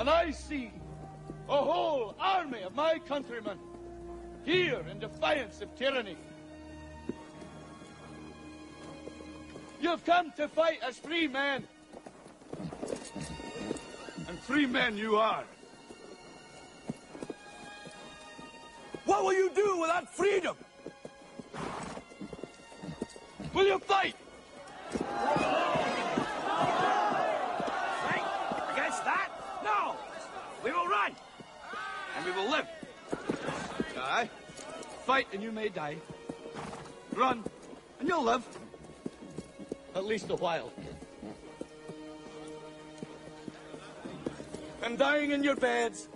and I see a whole army of my countrymen here in defiance of tyranny. You've come to fight as free men, and free men you are. What will you do without freedom? Will you fight? Fight against that? No! We will run! And we will live. Aye. Fight and you may die. Run and you'll live. At least a while. And dying in your beds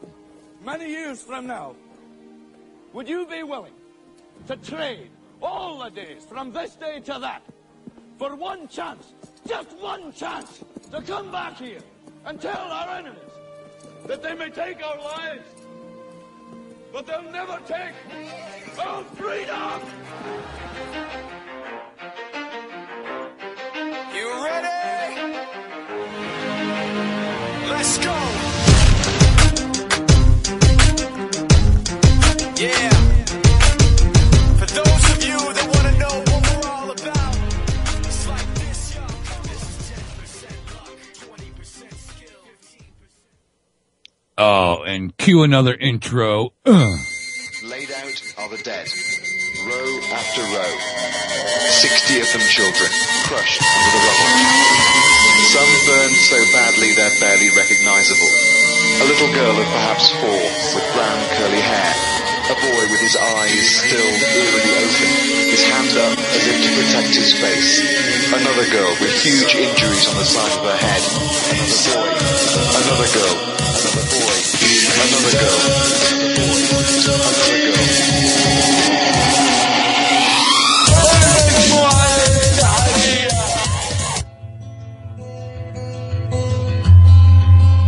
many years from now, would you be willing to trade all the days from this day to that for one chance, just one chance, to come back here and tell our enemies that they may take our lives, but they'll never take our freedom? You ready? Let's go. Yeah. For those of you that want to know what we're all about, it's like this, yo. This is 10% luck, 20% skill, 15%. Oh, and cue another intro. Laid out are the dead, row after row. 60 of them children, crushed under the rubble. Some burned so badly they're barely recognizable. A little girl of perhaps 4, with brown curly hair. A boy with his eyes still eerily open, his hand up as if to protect his face. Another girl with huge injuries on the side of her head. Another boy. Another girl. Another boy. Another girl. Another boy. Another girl.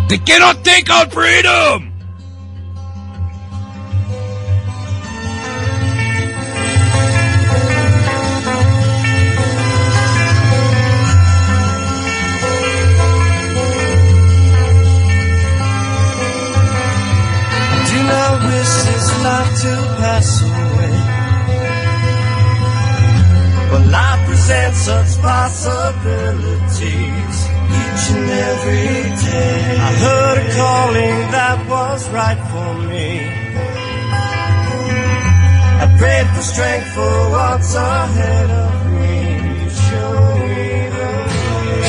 They cannot take our freedom! Do not wish this life to pass away, but life presents such possibilities each and every day. I heard a calling that was right for me. I prayed for strength for what's ahead of me. Show me the way.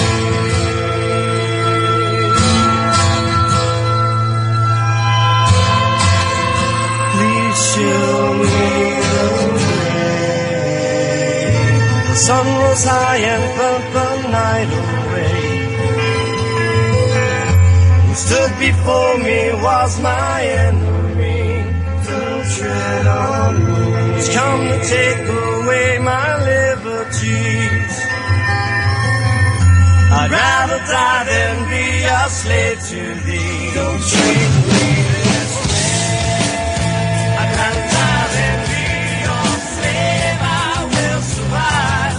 Please show me the way. The sun rose high and burnt the night away. Stood before me was my enemy. Don't tread on me. He's come to take away my liberties. I'd rather die than be a slave to thee. Don't treat me this way. I'd rather die than be your slave. I will survive.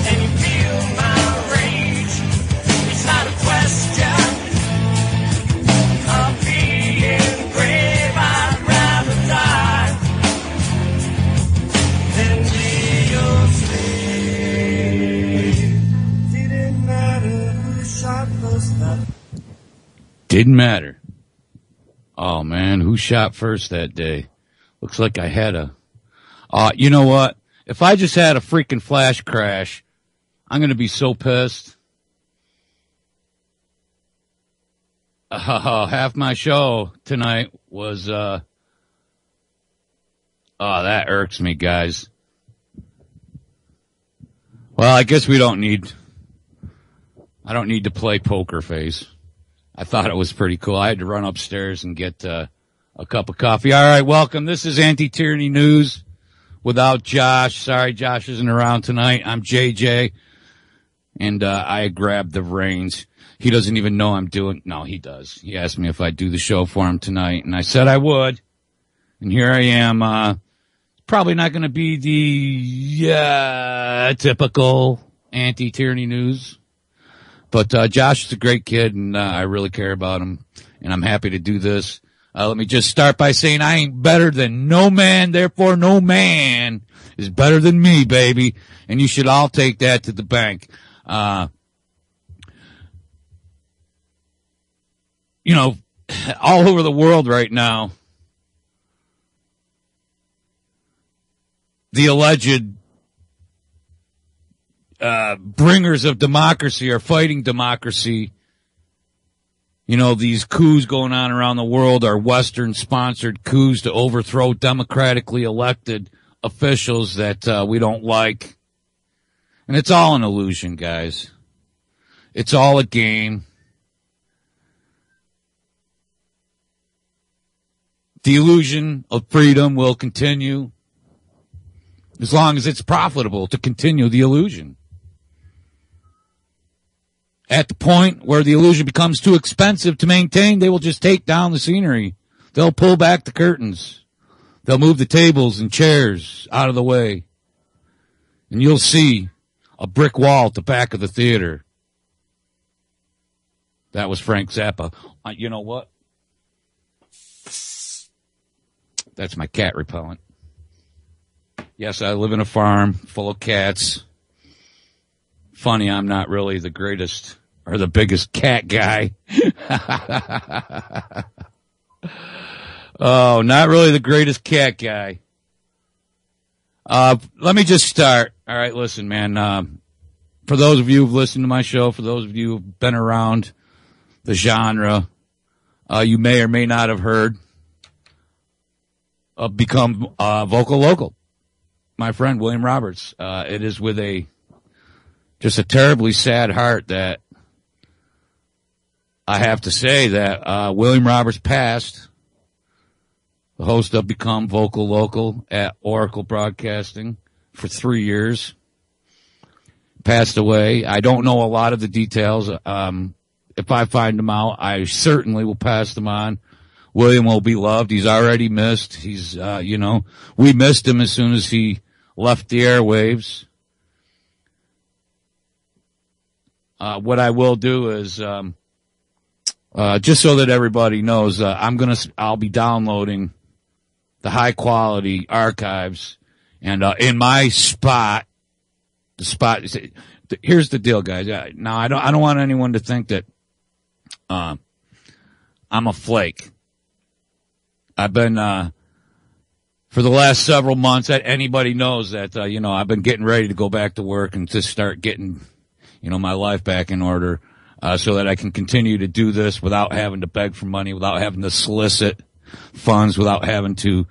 And you feel my rage. It's not a question of being brave. I'd rather die than be your slave. Didn't matter who shot first that. Didn't matter. Oh, man, who shot first that day? Looks like I had a... you know what? If I just had a freaking flash crash, I'm going to be so pissed. Half my show tonight was... Oh, that irks me, guys. Well, I guess I don't need to play poker face. I thought it was pretty cool. I had to run upstairs and get a cup of coffee. All right, welcome. This is Anti-Tyranny News without Josh. Sorry, Josh isn't around tonight. I'm JJ, and I grabbed the reins. He doesn't even know I'm doing... No, he does. He asked me if I'd do the show for him tonight, and I said I would. And here I am. Probably not going to be the typical Anti-Tyranny News. But Josh is a great kid, and I really care about him, and I'm happy to do this. Let me just start by saying I ain't better than no man, therefore no man is better than me, baby. And you should all take that to the bank. You know, all over the world right now, the alleged bringers of democracy are fighting democracy. You know, these coups going on around the world are Western-sponsored coups to overthrow democratically elected officials that we don't like. And it's all an illusion, guys. It's all a game. The illusion of freedom will continue as long as it's profitable to continue the illusion. At the point where the illusion becomes too expensive to maintain, they will just take down the scenery. They'll pull back the curtains. They'll move the tables and chairs out of the way. And you'll see a brick wall at the back of the theater. That was Frank Zappa. You know what? That's my cat repellent. Yes, I live in a farm full of cats. Funny, I'm not really the greatest or the biggest cat guy. Oh, not really the greatest cat guy. Let me just start. All right, listen, man. For those of you who've listened to my show, for those of you who've been around the genre, you may or may not have heard of Become Vocal Local. My friend William Roberts. It is with just a terribly sad heart that I have to say that William Roberts passed, the host of Become Vocal Local at Oracle Broadcasting for 3 years. Passed away. I don't know a lot of the details. If I find them out, I certainly will pass them on. William will be loved. He's already missed. He's, we missed him as soon as he left the airwaves. What I will do is, just so that everybody knows, I'll be downloading the high quality archives, and in my spot, here's the deal, guys. Now I don't want anyone to think that I'm a flake. I've been for the last several months. That anybody knows that I've been getting ready to go back to work and to start getting my life back in order, so that I can continue to do this without having to beg for money, without having to solicit funds, without having to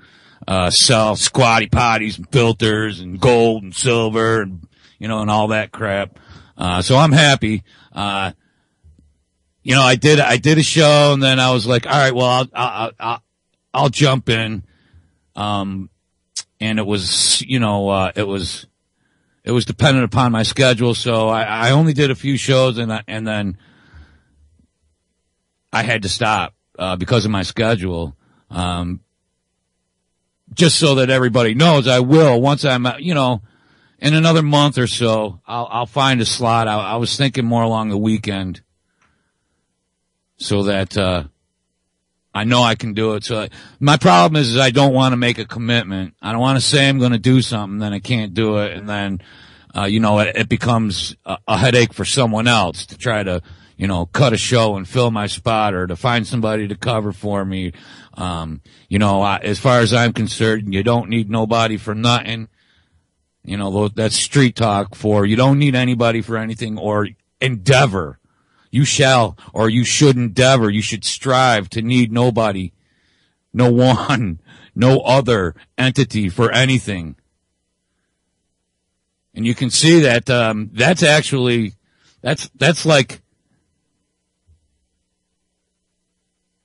sell squatty potties and filters and gold and silver and and all that crap. So I'm happy. I did a show, and then I was like, all right, well, I'll jump in. And it was, it was dependent upon my schedule. So I only did a few shows, and then I had to stop, because of my schedule. Just so that everybody knows, I will, once I'm, in another month or so, I'll find a slot. I was thinking more along the weekend, so that, I know I can do it. So my problem is I don't want to make a commitment. I don't want to say I'm going to do something, then I can't do it. And then, it becomes a headache for someone else to try to, cut a show and fill my spot, or to find somebody to cover for me. As far as I'm concerned, you don't need nobody for nothing. That's street talk for you don't need anybody for anything, or endeavor. You shall, or you should endeavor. You should strive to need nobody, no one, no other entity for anything. And you can see that,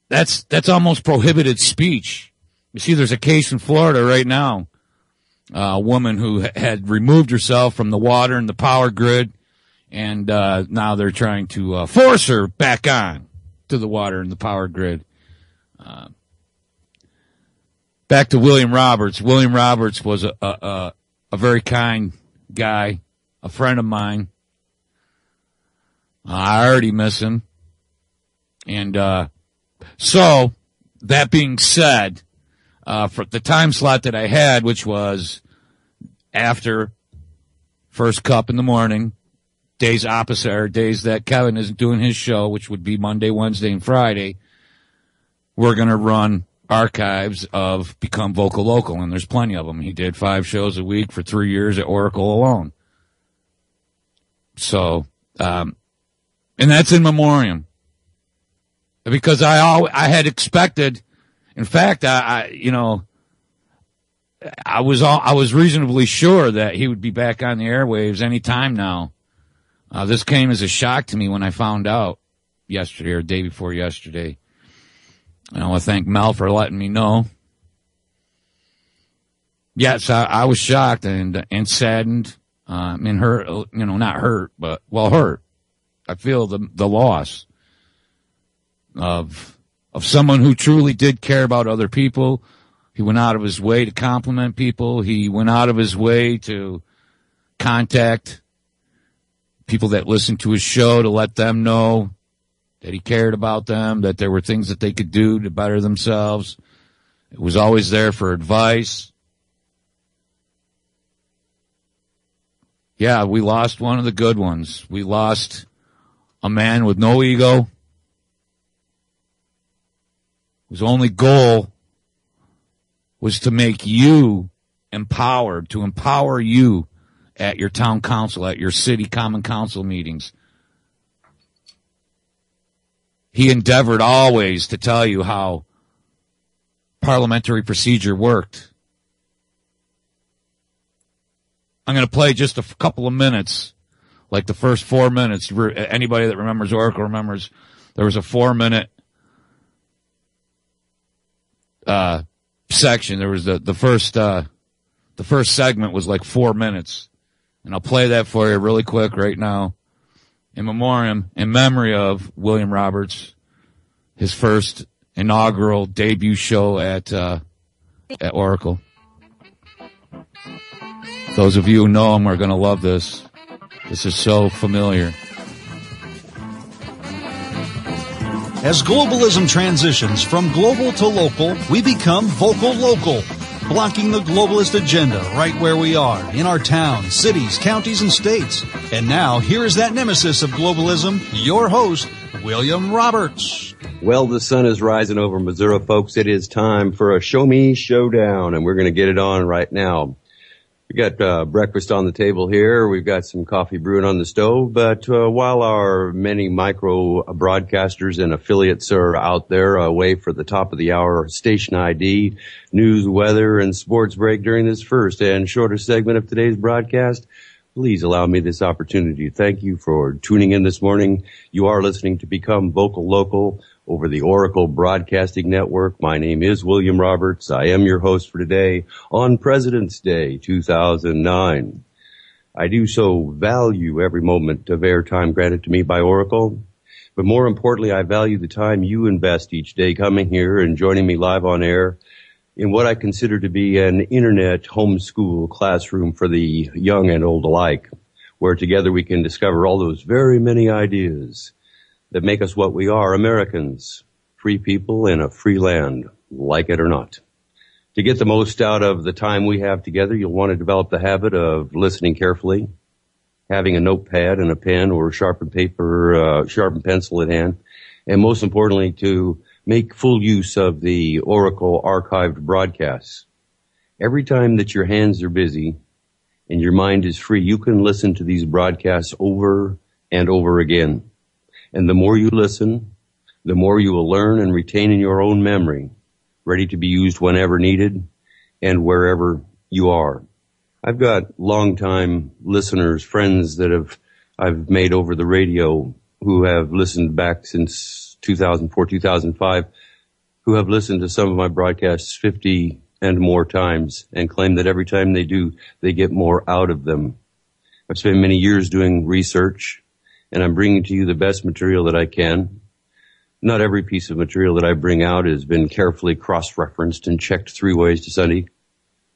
that's almost prohibited speech. You see, there's a case in Florida right now. A woman who had removed herself from the water and the power grid, and now they're trying to force her back on to the water and the power grid. Back to William Roberts. William Roberts was a very kind guy, a friend of mine. I already miss him. And so, that being said, for the time slot that I had, which was after first cup in the morning, days opposite, or days that Kevin isn't doing his show, which would be Monday, Wednesday, and Friday, we're going to run archives of Become Vocal Local, and there's plenty of them. He did 5 shows a week for 3 years at Oracle alone. So, and that's in memoriam. Because I had expected, in fact, I was reasonably sure that he would be back on the airwaves any time now. This came as a shock to me when I found out yesterday or day before yesterday. I want to thank Mel for letting me know. Yes, I was shocked and saddened, and hurt, not hurt, but, hurt. I feel the loss of someone who truly did care about other people. He went out of his way to compliment people. He went out of his way to contact people that listened to his show to let them know that he cared about them, that there were things that they could do to better themselves. It was always there for advice. Yeah, we lost one of the good ones. We lost a man with no ego, whose only goal was to make you empowered, to empower you at your town council, at your city common council meetings. He endeavored always to tell you how parliamentary procedure worked. I'm going to play just a couple of minutes, like the first 4 minutes. Anybody that remembers Oracle remembers there was a 4-minute section. There was the first segment was like 4 minutes. And I'll play that for you really quick right now. In memory of William Roberts, his first inaugural debut show at Oracle. Those of you who know him are going to love this. This is so familiar. As globalism transitions from global to local, we become vocal local, blocking the globalist agenda right where we are, in our towns, cities, counties, and states. And now, here is that nemesis of globalism, your host, William Roberts. Well, the sun is rising over Missouri, folks. It is time for a Show Me Showdown, and we're going to get it on right now. We got breakfast on the table here. We've got some coffee brewing on the stove. But while our many micro broadcasters and affiliates are out there away for the top of the hour station ID, news, weather, and sports break during this first and shorter segment of today's broadcast, please allow me this opportunity to thank you for tuning in this morning. You are listening to Become Vocal Local over the Oracle Broadcasting Network. My name is William Roberts. I am your host for today on President's Day 2009. I do so value every moment of airtime granted to me by Oracle, but more importantly, I value the time you invest each day coming here and joining me live on air in what I consider to be an internet homeschool classroom for the young and old alike, where together we can discover all those very many ideas that make us what we are, Americans, free people in a free land, like it or not. To get the most out of the time we have together, you'll want to develop the habit of listening carefully, having a notepad and a pen or sharpened paper, sharpened pencil at hand, and most importantly, to make full use of the Oracle archived broadcasts. Every time that your hands are busy and your mind is free, you can listen to these broadcasts over and over again. And the more you listen, the more you will learn and retain in your own memory, ready to be used whenever needed and wherever you are. I've got longtime listeners, friends that I've made over the radio who have listened back since 2004, 2005, who have listened to some of my broadcasts 50 and more times and claim that every time they do, they get more out of them. I've spent many years doing research, and I'm bringing to you the best material that I can. Not every piece of material that I bring out has been carefully cross-referenced and checked 3 ways to Sunday.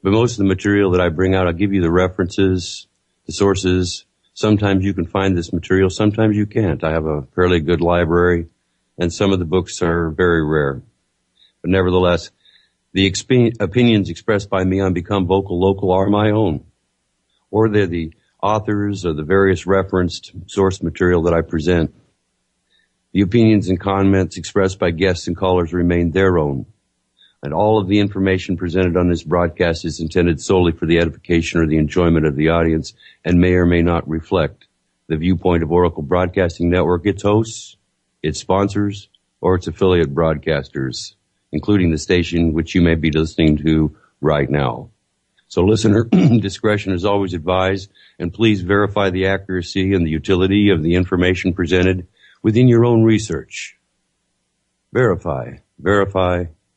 But most of the material that I bring out, I'll give you the references, the sources, Sometimes you can find this material, sometimes you can't. I have a fairly good library, and some of the books are very rare. But nevertheless, the opinions expressed by me on Become Vocal Local are my own, or they're the authors or the various referenced source material that I present. The opinions and comments expressed by guests and callers remain their own, and all of the information presented on this broadcast is intended solely for the edification or the enjoyment of the audience and may or may not reflect the viewpoint of Oracle Broadcasting Network, its hosts, its sponsors, or its affiliate broadcasters, including the station which you may be listening to right now. So listener discretion is always advised, and please verify the accuracy and the utility of the information presented within your own research. Verify,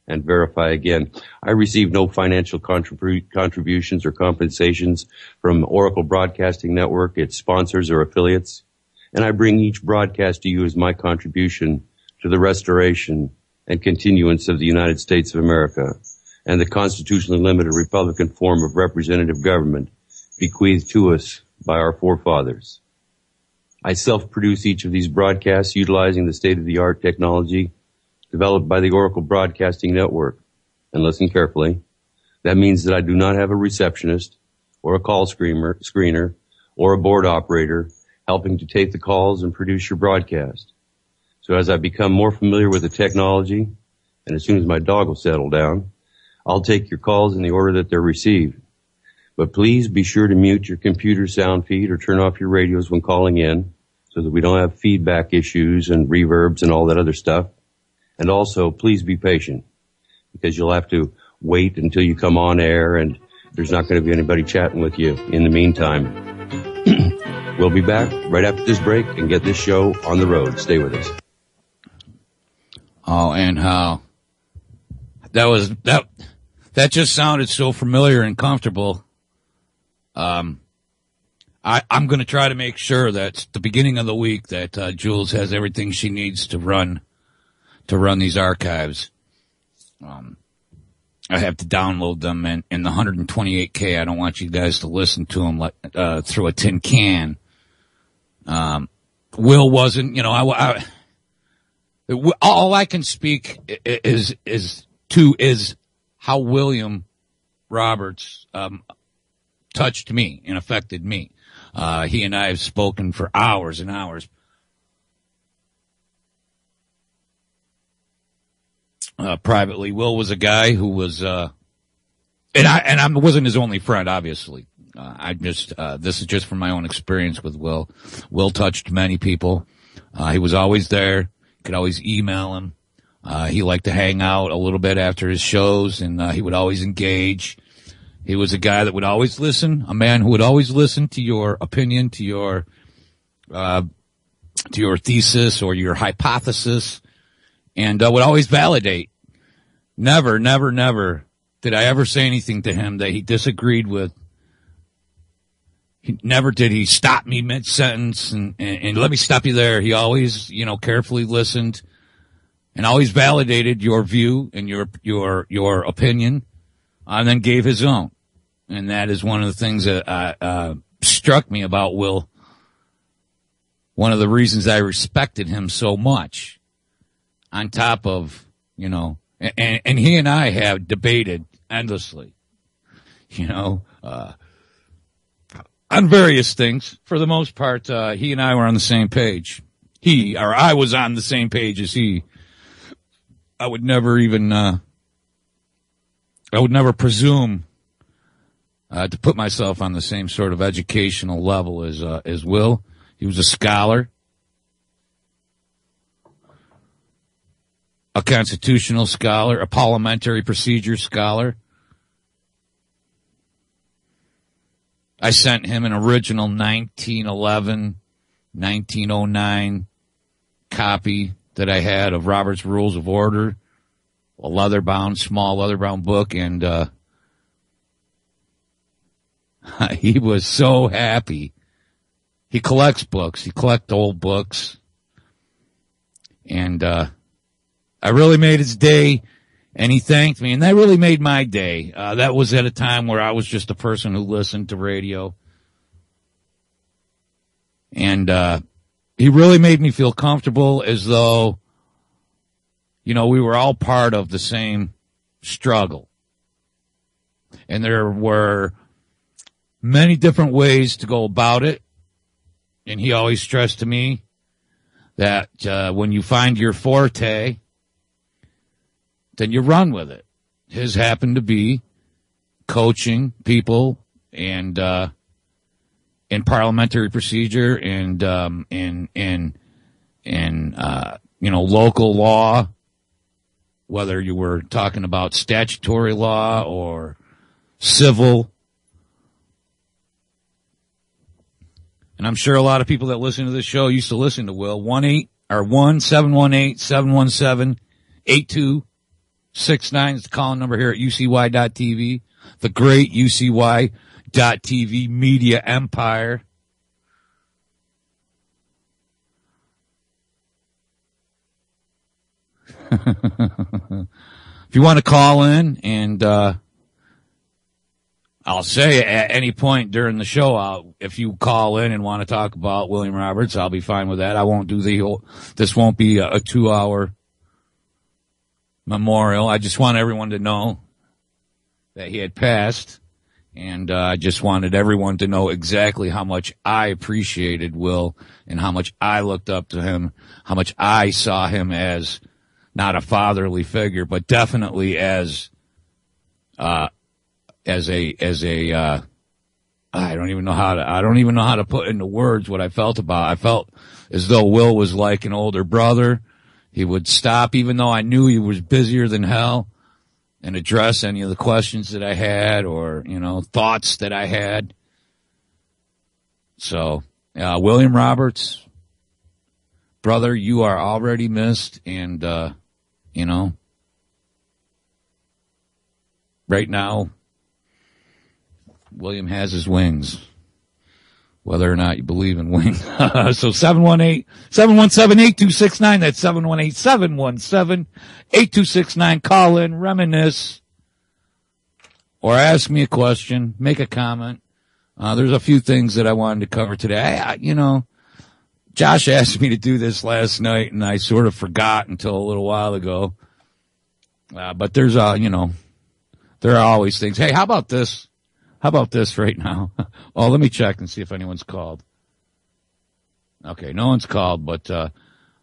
and verify again. I receive no financial contributions or compensations from Oracle Broadcasting Network, its sponsors or affiliates, and I bring each broadcast to you as my contribution to the restoration and continuance of the United States of America and the constitutionally limited Republican form of representative government bequeathed to us by our forefathers. I self-produce each of these broadcasts utilizing the state-of-the-art technology developed by the Oracle Broadcasting Network. And listen carefully. That means that I do not have a receptionist or a call screener or a board operator helping to take the calls and produce your broadcast. So as I become more familiar with the technology, and as soon as my dog will settle down, I'll take your calls in the order that they're received. But please be sure to mute your computer sound feed or turn off your radios when calling in so that we don't have feedback issues and reverbs and all that other stuff. And also, please be patient because you'll have to wait until you come on air and there's not going to be anybody chatting with you in the meantime. We'll be back right after this break and get this show on the road. Stay with us. Oh, and how that just sounded so familiar and comfortable. I'm going to try to make sure that at the beginning of the week that Jules has everything she needs to run these archives. I have to download them in the 128K. I don't want you guys to listen to them like through a tin can. Will wasn't, all I can speak is how William Roberts touched me and affected me. He and I have spoken for hours and hours. Privately, Will was a guy who was, and I wasn't his only friend, obviously. This is just from my own experience with Will. Will touched many people. He was always there. Could always email him. He liked to hang out a little bit after his shows, and he would always engage. He was a guy that would always listen, a man who would always listen to your opinion, to your thesis or your hypothesis, and would always validate. Never did I ever say anything to him that he disagreed with. Never did he stop me mid-sentence and let me stop you there. He always, carefully listened and always validated your view and your opinion, and then gave his own. And that is one of the things that struck me about Will. One of the reasons I respected him so much, on top of, and he and I have debated endlessly, on various things. For the most part, he and I were on the same page. I was on the same page as he. I would never presume to put myself on the same sort of educational level as Will. He was a scholar, a constitutional scholar, a parliamentary procedure scholar. I sent him an original 1911, 1909 copy that I had of Robert's Rules of Order, a small leather-bound book, and he was so happy. He collects books. He collects old books. And I really made his day, and he thanked me, and that really made my day. That was at a time where I was just a person who listened to radio. And he really made me feel comfortable, as though, you know, we were all part of the same struggle. And there were many different ways to go about it. And he always stressed to me that when you find your forte, then you run with it. His happened to be coaching people and in parliamentary procedure and you know, local law, whether you were talking about statutory law or civil. And I'm sure a lot of people that listen to this show used to listen to Will. 1-718-717-8269 is the calling number here at UCY.TV, the great UCY.TV media empire. If you want to call in, and I'll say at any point during the show, if you call in and want to talk about William Roberts, I'll be fine with that. I won't do this won't be a 2-hour memorial. I just want everyone to know that he had passed, and I just wanted everyone to know exactly how much I appreciated Will and how much I looked up to him, how much I saw him as not a fatherly figure, but definitely as a I don't even know how to put into words what I felt about. I felt as though Will was like an older brother. He would stop, even though I knew he was busier than hell, and address any of the questions that I had or, you know, thoughts that I had. So, William Roberts, brother, you are already missed, and, you know, right now, William has his wings, whether or not you believe in wings. So 717-8269, that's 718-717-8269. Call in, reminisce, or ask me a question, make a comment. There's a few things that I wanted to cover today. You know, Josh asked me to do this last night, and I sort of forgot until a little while ago. But there's, you know, there are always things. Hey, how about this? How about this right now? Oh, let me check and see if anyone's called. Okay, no one's called, but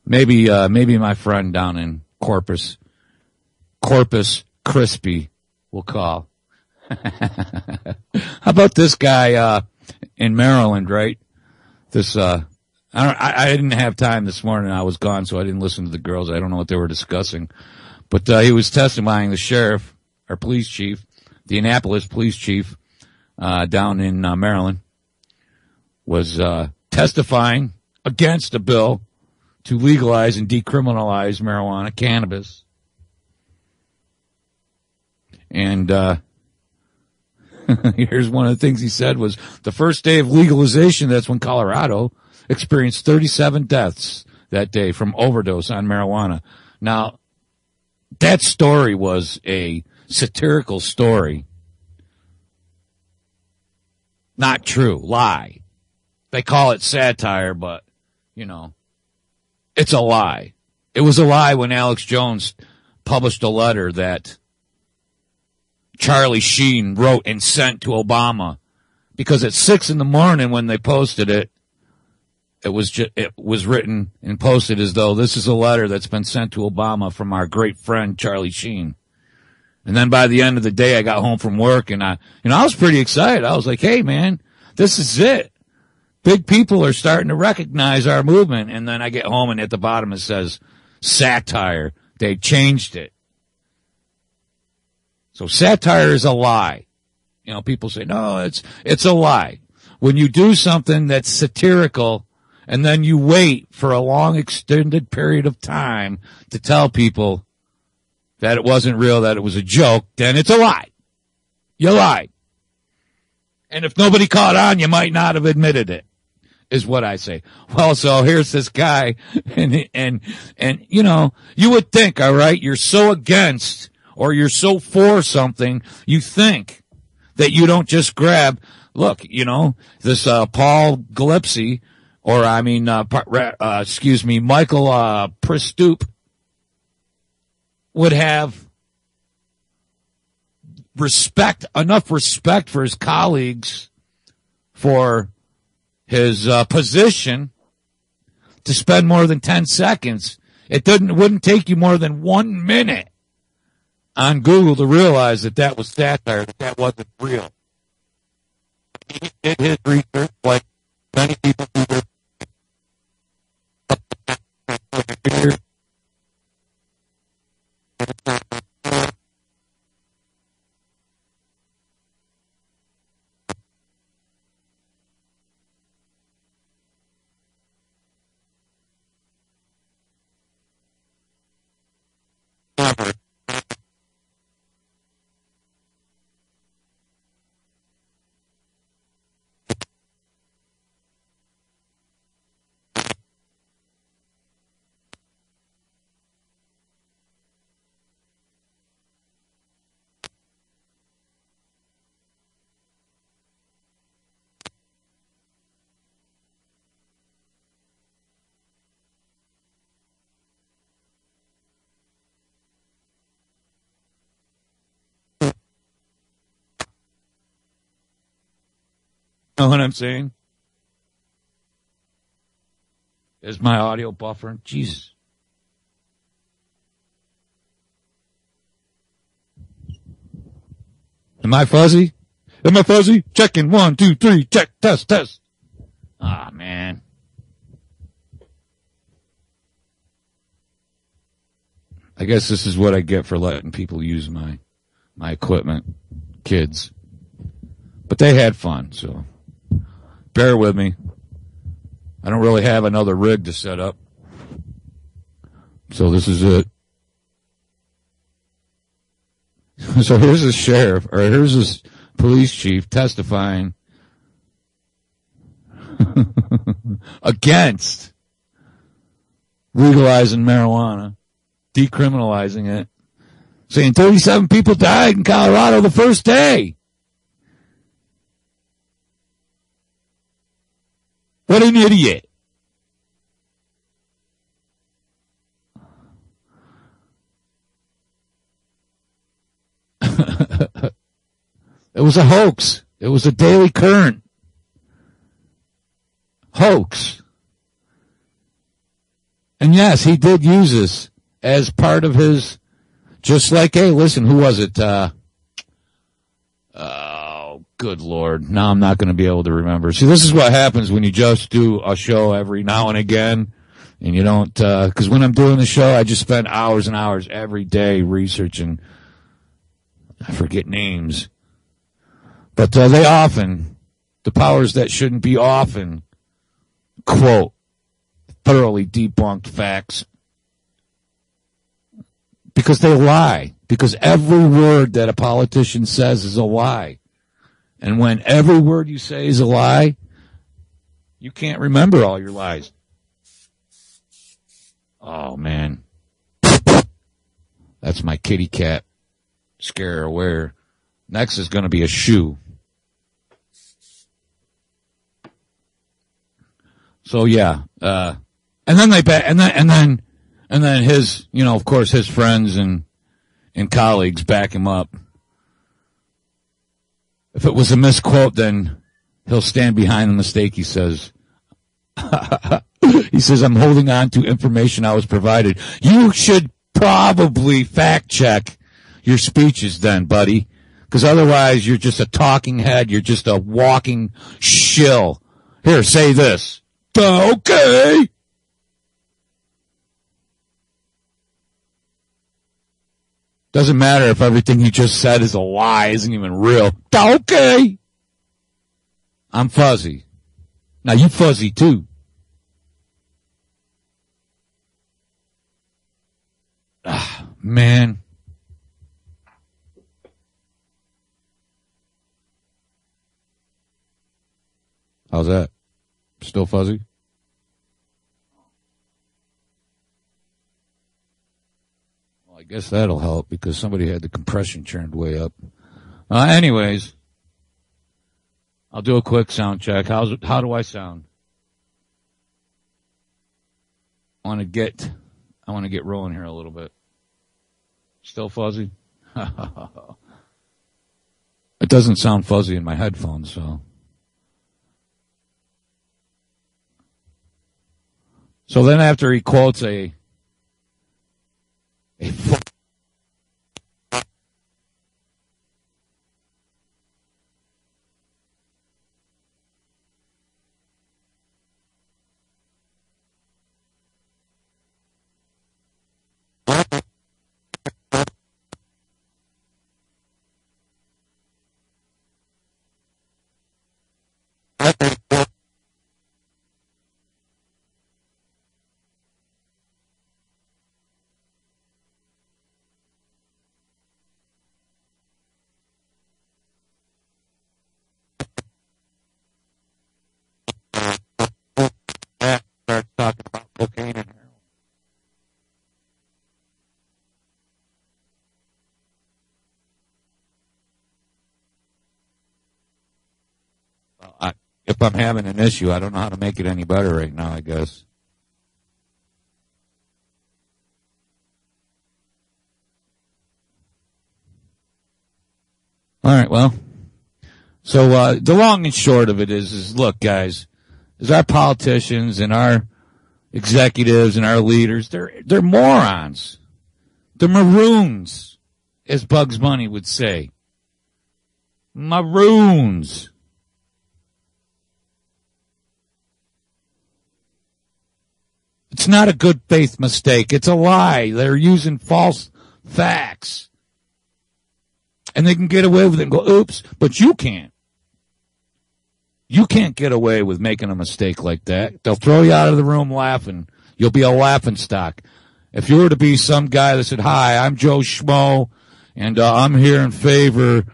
maybe my friend down in Corpus Christi will call. How about this guy in Maryland, right? This I didn't have time this morning. I was gone, so I didn't listen to the girls. I don't know what they were discussing. But he was testifying, the sheriff, our police chief, the Annapolis police chief, down in Maryland, was testifying against a bill to legalize and decriminalize marijuana, cannabis. And here's one of the things he said was, the first day of legalization, that's when Colorado experienced 37 deaths that day from overdose on marijuana. Now, that story was a satirical story. Not true. Lie. They call it satire, but, you know, it's a lie. It was a lie when Alex Jones published a letter that Charlie Sheen wrote and sent to Obama, because at 6 a.m. when they posted it, it was written and posted as though this is a letter that's been sent to Obama from our great friend Charlie Sheen. And then by the end of the day, I got home from work, and I was pretty excited. I was like, hey, man, this is it. Big people are starting to recognize our movement. And then I get home, and at the bottom it says satire. They changed it. So satire is a lie. You know, people say, no, it's a lie. When you do something that's satirical, and then you wait for a long extended period of time to tell people that it wasn't real, that it was a joke, then it's a lie. You lied. And if nobody caught on, you might not have admitted it, is what I say. Well, so here's this guy, and you know, you would think, all right, you're so against or you're so for something, you think that you don't just grab, look, you know, this Paul Gillespie Michael Pristoop would have enough respect for his colleagues, for his position, to spend more than 10 seconds. It wouldn't take you more than 1 minute on Google to realize that was satire, that wasn't real. He did his research like many people do their know what I'm saying? Is my audio buffering? Jesus. Am I fuzzy? Am I fuzzy? Checking 1, 2, 3, check, test. Ah, man. I guess this is what I get for letting people use my equipment. Kids. But they had fun, so bear with me. I don't really have another rig to set up. So this is it. So here's the sheriff, or here's this police chief testifying against legalizing marijuana, decriminalizing it, saying 37 people died in Colorado the first day. What an idiot. It was a hoax. It was a Daily Current hoax. And yes, he did use this as part of his, just like, hey, listen, who was it? Oh, good Lord. Now I'm not going to be able to remember. See, this is what happens when you just do a show every now and again, and you don't, because when I'm doing the show, I just spend hours and hours every day researching. I forget names. But they often, the powers that shouldn't be often, quote, thoroughly debunked facts. Because they lie. Because every word that a politician says is a lie. And when every word you say is a lie, you can't remember all your lies. Oh, man. That's my kitty cat. Scare aware. Next is going to be a shoe. So yeah, and then and then his, of course, his friends and colleagues back him up. If it was a misquote, then he'll stand behind the mistake. He says, I'm holding on to information I was provided. You should probably fact check your speeches then, buddy, because otherwise you're just a talking head. You're just a walking shill. Here, say this. Okay. Doesn't matter if everything you just said is a lie, isn't even real. Okay. I'm fuzzy. Now you fuzzy too. Ah, man. How's that? Still fuzzy? Well, I guess that'll help because somebody had the compression turned way up. Anyways, I'll do a quick sound check. How do I sound? I want to get rolling here a little bit. Still fuzzy? It doesn't sound fuzzy in my headphones, so. So then after he quotes a starts talking about cocaine and heroin. If I'm having an issue, I don't know how to make it any better right now, I guess. All right, well. So the long and short of it is look, guys, is our politicians and our executives and our leaders, they're morons. They're maroons, as Bugs Bunny would say. Maroons. It's not a good faith mistake. It's a lie. They're using false facts. And they can get away with it and go, oops, but you can't. You can't get away with making a mistake like that. They'll throw you out of the room laughing. You'll be a laughing stock. If you were to be some guy that said, hi, I'm Joe Schmo, and I'm here in favor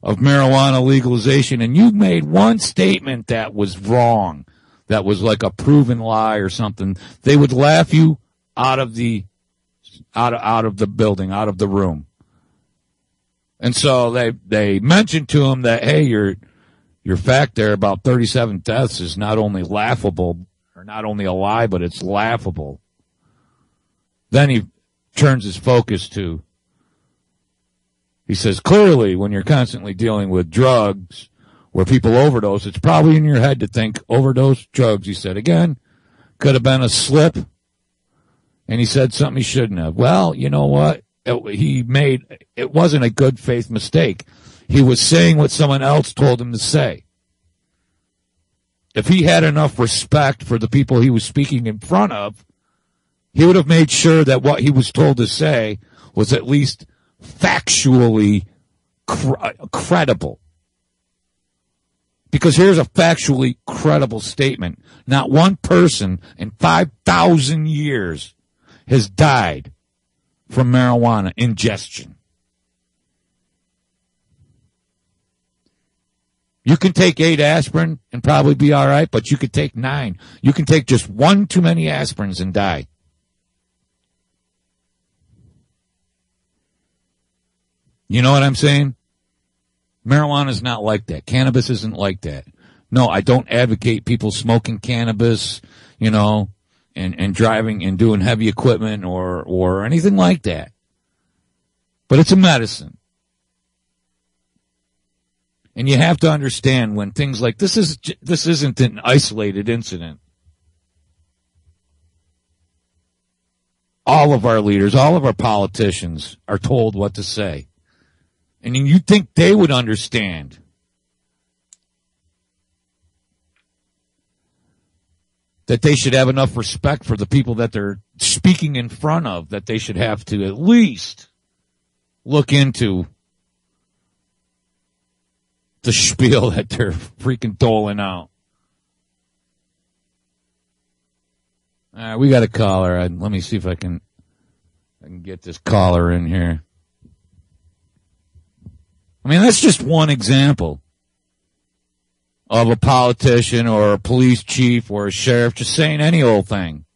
of marijuana legalization, and you made one statement that was wrong, that was like a proven lie or something, they would laugh you out of the building, out of the room. And so they mentioned to him that, hey, your fact there about 37 deaths is not only laughable, or not only a lie, but it's laughable. Then he turns his focus to, he says, clearly, when you're constantly dealing with drugs where people overdose, it's probably in your head to think overdose drugs. He said, again, could have been a slip. And he said something he shouldn't have. Well, you know what? It wasn't a good faith mistake. He was saying what someone else told him to say. If he had enough respect for the people he was speaking in front of, he would have made sure that what he was told to say was at least factually credible. Because here's a factually credible statement. Not one person in 5,000 years has died from marijuana ingestion. You can take 8 aspirin and probably be all right, but you could take 9. You can take just 1 too many aspirins and die. You know what I'm saying? Marijuana is not like that. Cannabis isn't like that. No, I don't advocate people smoking cannabis, and driving and doing heavy equipment or anything like that. But it's a medicine. And you have to understand when things like this isn't an isolated incident. All of our leaders, all of our politicians are told what to say. And you'd think they would understand. That they should have enough respect for the people that they're speaking in front of, that they should have to at least look into the spiel that they're freaking doling out. All right, we got a caller. Let me see if I can get this caller in here. I mean, that's just one example of a politician or a police chief or a sheriff just saying any old thing.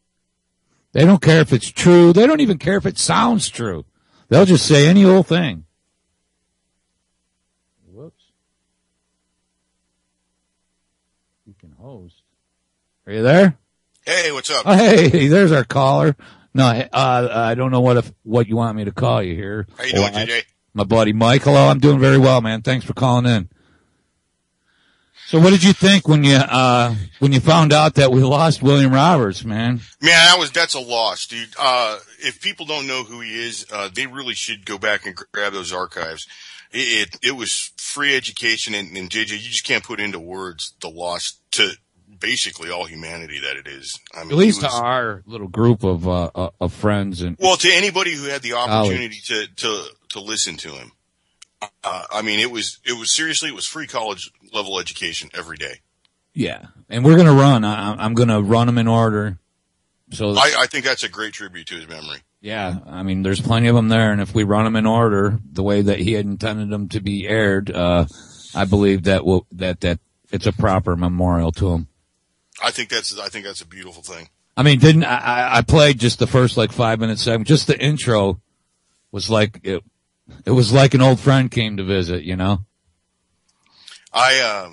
They don't care if it's true. They don't even care if it sounds true. They'll just say any old thing. Whoops. You can host. Are you there? Hey, what's up? Oh, hey, there's our caller. No, I don't know what you want me to call you here. How you doing, JJ? My buddy Mike. Hello, I'm doing very well, man. Thanks for calling in. So what did you think when you found out that we lost William Roberts, man? Man, that's a loss, dude. If people don't know who he is, they really should go back and grab those archives. It was free education, and JJ, you just can't put into words the loss to basically all humanity that it is. I mean, at least to our little group of friends and to anybody who had the opportunity to listen to him. I mean, it was seriously, it was free college level education every day. Yeah. And we're going to run. I'm going to run them in order. So I think that's a great tribute to his memory. Yeah. I mean, there's plenty of them there. And if we run them in order, the way that he had intended them to be aired, I believe that that it's a proper memorial to him. I think that's a beautiful thing. I mean, I played just the first 5-minute segment, just the intro was it was like an old friend came to visit, you know? I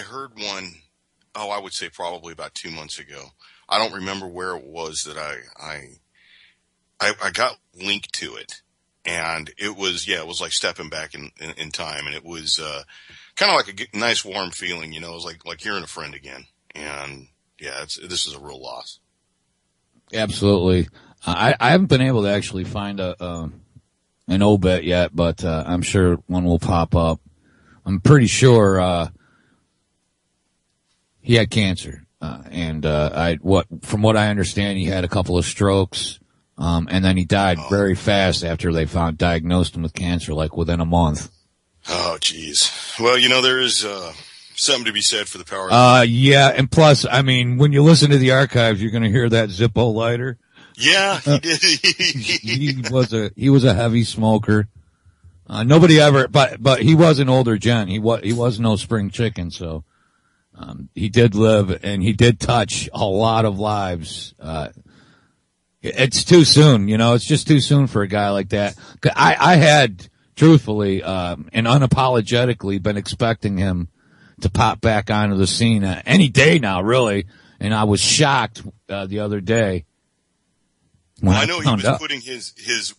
heard one, I would say probably about 2 months ago. I don't remember where it was that I got linked to it. And it was like stepping back in time. And it was, kind of like a nice warm feeling, you know, it was like hearing a friend again. And yeah, this is a real loss. Absolutely. I haven't been able to actually find an obit yet, but I'm sure one will pop up. I'm pretty sure he had cancer, and from what I understand, he had a couple of strokes, and then he died very fast after they diagnosed him with cancer, within a month. Oh, jeez. Well, you know, there is something to be said for the power. Yeah, and plus, I mean, when you listen to the archives, you're going to hear that Zippo lighter. Yeah, he did. he was a heavy smoker. Nobody ever, but he was an older gent. He was no spring chicken, so, he did live and he did touch a lot of lives. It's too soon, you know, it's just too soon for a guy like that. I had, truthfully, and unapologetically been expecting him to pop back onto the scene any day now, really. And I was shocked, the other day. Well, I know he was putting his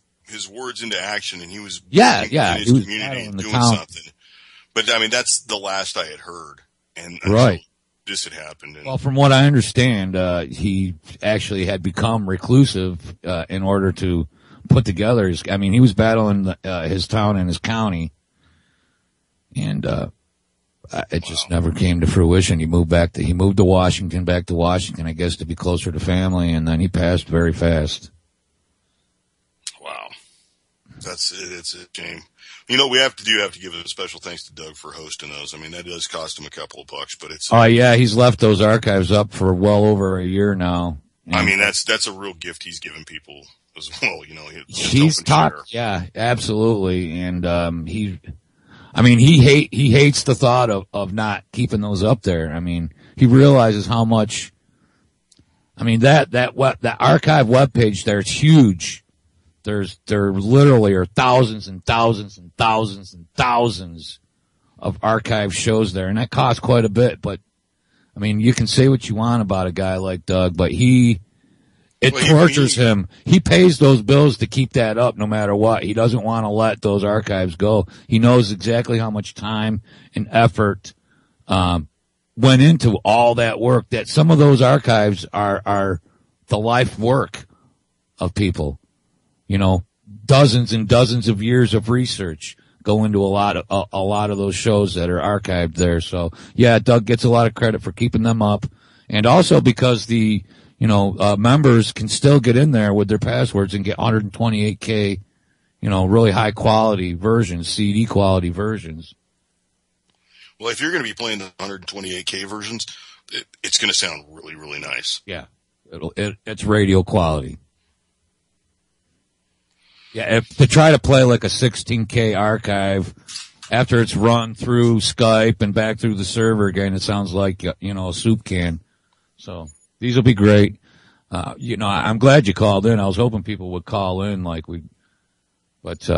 words into action, and he was in his community doing something. But I mean, that's the last I had heard, and right, this had happened. And, well, from what I understand, he actually had become reclusive in order to put together his. I mean, he was battling his town and his county, and it just never came to fruition. He moved to Washington, I guess, to be closer to family, and then he passed very fast. Wow. It's a shame. You know, we have to give a special thanks to Doug for hosting those. I mean, that does cost him a couple of bucks, but it's. Oh yeah, he's left those archives up for well over a year now. And I mean, that's a real gift he's given people as well. You know, he's talked. Yeah, absolutely. And, he hates the thought of not keeping those up there. I mean, he realizes how much, that archive webpage there is huge. There literally are thousands and thousands and thousands and thousands of archive shows there, and that costs quite a bit. But I mean, you can say what you want about a guy like Doug, but it tortures him. He pays those bills to keep that up no matter what. He doesn't want to let those archives go. He knows exactly how much time and effort went into all that work, that some of those archives are the life work of people. You know, dozens and dozens of years of research go into a lot of those shows that are archived there. So yeah, Doug gets a lot of credit for keeping them up, and also because members can still get in there with their passwords and get 128K, really high quality versions, CD quality versions. Well, if you're going to be playing the 128K versions, it's going to sound really, really nice. Yeah, it's radio quality. Yeah, to try to play like a 16K archive after it's run through Skype and back through the server again, it sounds like, a soup can. So these will be great. I'm glad you called in. I was hoping people would call in but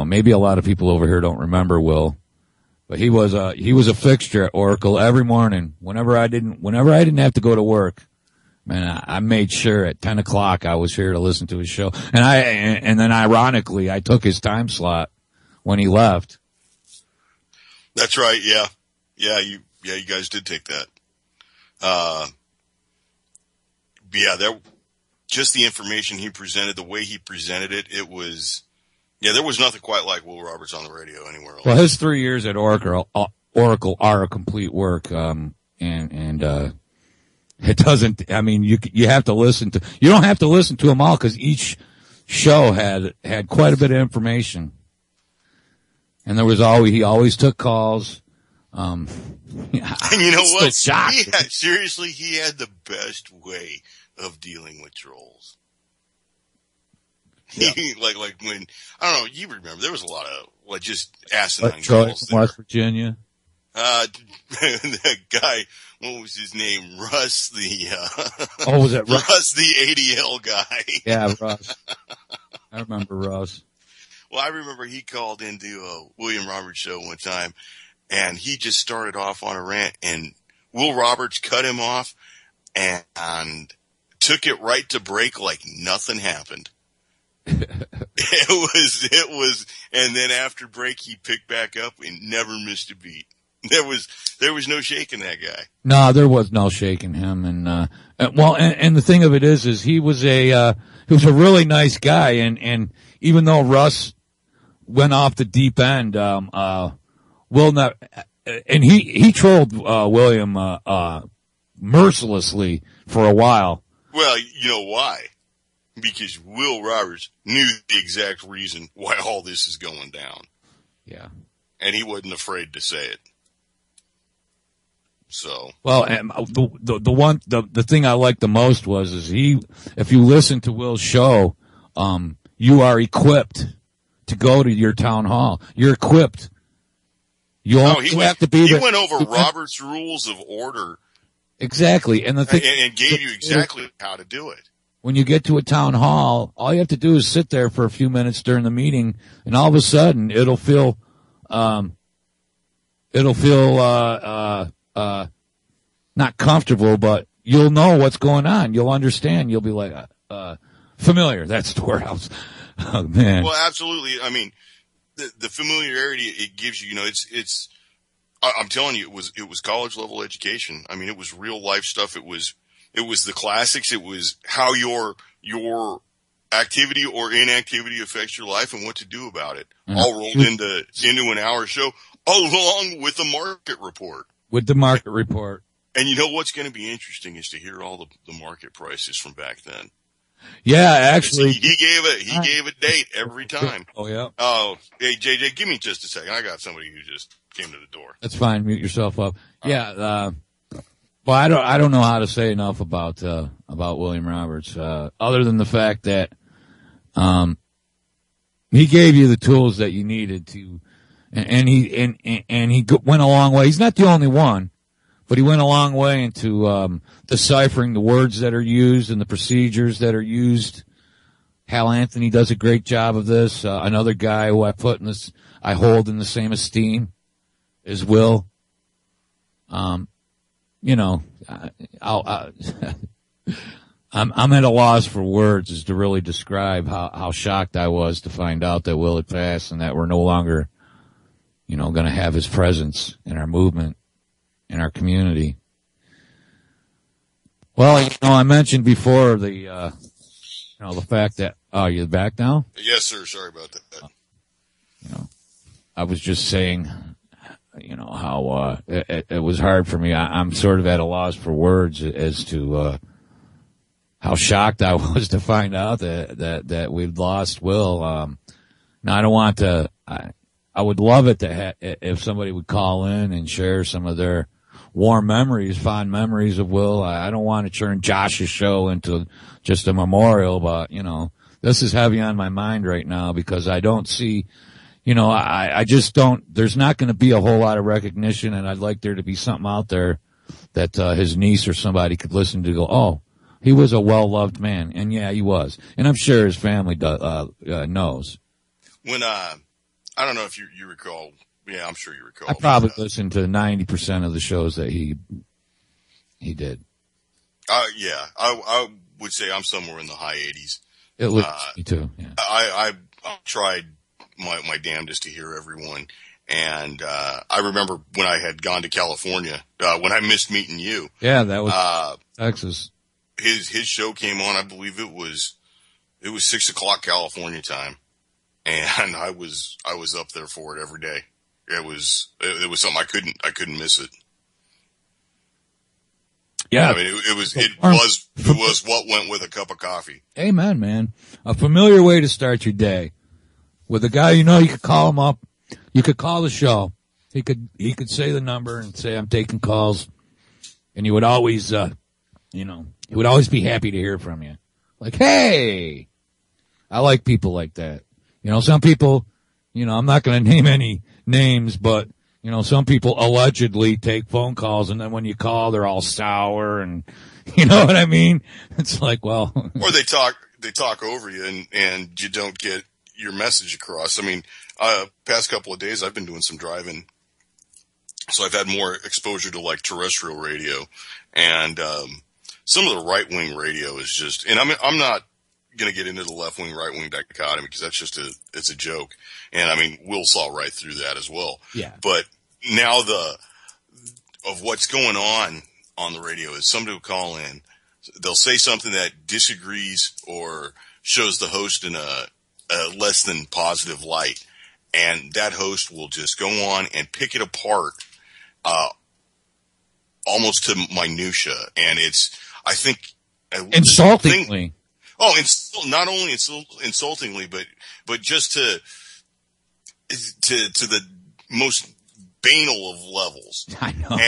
maybe a lot of people over here don't remember Will. But he was a fixture at Oracle every morning. Whenever I didn't have to go to work, Man, I made sure at 10 o'clock I was here to listen to his show. And then ironically, I took his time slot when he left. That's right. Yeah. You guys did take that. Just the information he presented, the way he presented it, there was nothing quite like Will Roberts on the radio anywhere else. Well, his 3 years at Oracle are a complete work. It doesn't, I mean, you have to listen to, you don't have to listen to them all because each show had quite a bit of information. And he always took calls. And you know what? He had the best way of dealing with trolls. Yeah. like when, I don't know, you remember, there was a lot of, just asinine trolls from West Virginia. That guy, what was his name? Russ, was it Russ? Russ, the ADL guy. Yeah, Russ. I remember Russ. Well, I remember he called into William Roberts' show one time, and he just started off on a rant, and Will Roberts cut him off and took it right to break like nothing happened. It was, and then after break, he picked back up and never missed a beat. There was no shaking that guy. No, there was no shaking him. And the thing of it is he was a really nice guy. And even though Russ went off the deep end, Will not, and he trolled, William, mercilessly for a while. Well, you know why? Because Will Roberts knew the exact reason why all this is going down. Yeah. And he wasn't afraid to say it. So. Well, and the thing I liked the most is if you listen to Will's show, you are equipped to go to your town hall. You're equipped. He went over Robert's rules of order. Exactly. And and gave you exactly how to do it. When you get to a town hall, all you have to do is sit there for a few minutes during the meeting, and all of a sudden it'll feel not comfortable, but you'll know what's going on. You'll understand. You'll be like, familiar. That's the word I was, oh man. Well, absolutely. I mean, the familiarity it gives you, I'm telling you, it was college level education. I mean, it was real life stuff. It was the classics. It was how your activity or inactivity affects your life and what to do about it. Mm-hmm. All rolled into an hour show along with the market report. With the market report. And you know what's going to be interesting is to hear all the market prices from back then. Yeah, actually. He gave a date every time. Oh, yeah. Oh, hey, JJ, give me just a second. I got somebody who just came to the door. That's fine. Mute yourself up. Yeah. Well, I don't know how to say enough about William Roberts, other than the fact that, he gave you the tools that you needed to, and he went a long way. He's not the only one, but he went a long way into, deciphering the words that are used and the procedures that are used. Hal Anthony does a great job of this. Another guy who I hold in the same esteem as Will. I'm at a loss for words as to really describe how shocked I was to find out that Will had passed and that we're no longer, going to have his presence in our movement, in our community. Well, I mentioned before the fact that, you're back now? Yes, sir. Sorry about that. I was just saying, how, it was hard for me. I'm sort of at a loss for words as to, how shocked I was to find out that we'd lost Will. Now I don't want to, I would love it if somebody would call in and share some of their warm memories, fond memories of Will. I don't want to turn Josh's show into just a memorial, but, this is heavy on my mind right now because I don't see, I just don't, there's not going to be a whole lot of recognition, and I'd like there to be something out there that, his niece or somebody could listen to go, oh, he was a well-loved man. And yeah, he was. And I'm sure his family knows. When, I don't know if you recall. Yeah, I'm sure you recall. I probably listened to 90% of the shows that he did. Yeah, I would say I'm somewhere in the high 80s. It looks me too. Yeah. I tried my damnedest to hear everyone. And, I remember when I had gone to California, when I missed meeting you. Yeah, that was, Texas. His show came on, I believe it was 6:00 California time. And I was up there for it every day. It was something I couldn't miss it. Yeah. I mean, it was what went with a cup of coffee. Amen, man. A familiar way to start your day. With a guy, you could call him up. You could call the show. He could say the number and say, I'm taking calls. And he would always, he would always be happy to hear from you. Like, hey, I like people like that. Some people, I'm not going to name any names, but, some people allegedly take phone calls and then when you call, they're all sour and, you know what I mean? It's like, well. Or they talk over you and you don't get your message across. I mean, past couple of days I've been doing some driving, so I've had more exposure to like terrestrial radio, and some of the right wing radio is just. And I'm not going to get into the left wing right wing dichotomy because that's just it's a joke, and I mean we'll saw right through that as well. Yeah. But now of what's going on the radio is somebody will call in, they'll say something that disagrees or shows the host in a less than positive light, and that host will just go on and pick it apart, almost to minutia. And it's, I think, insultingly. Not only insultingly, but just to the most banal of levels. I know.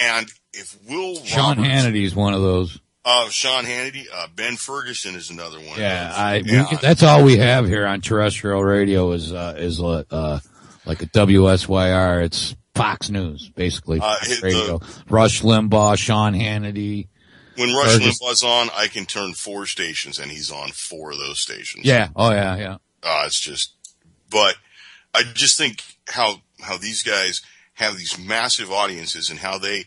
And if Sean Hannity is one of those. Sean Hannity, Ben Ferguson is another one. Yeah, that's all we have here on terrestrial radio is like a WSYR. It's Fox News, basically. Radio. Rush Limbaugh, Sean Hannity. When Rush Limbaugh's on, I can turn 4 stations and he's on 4 of those stations. Yeah. Oh yeah. It's just, but I just think how these guys have these massive audiences and how they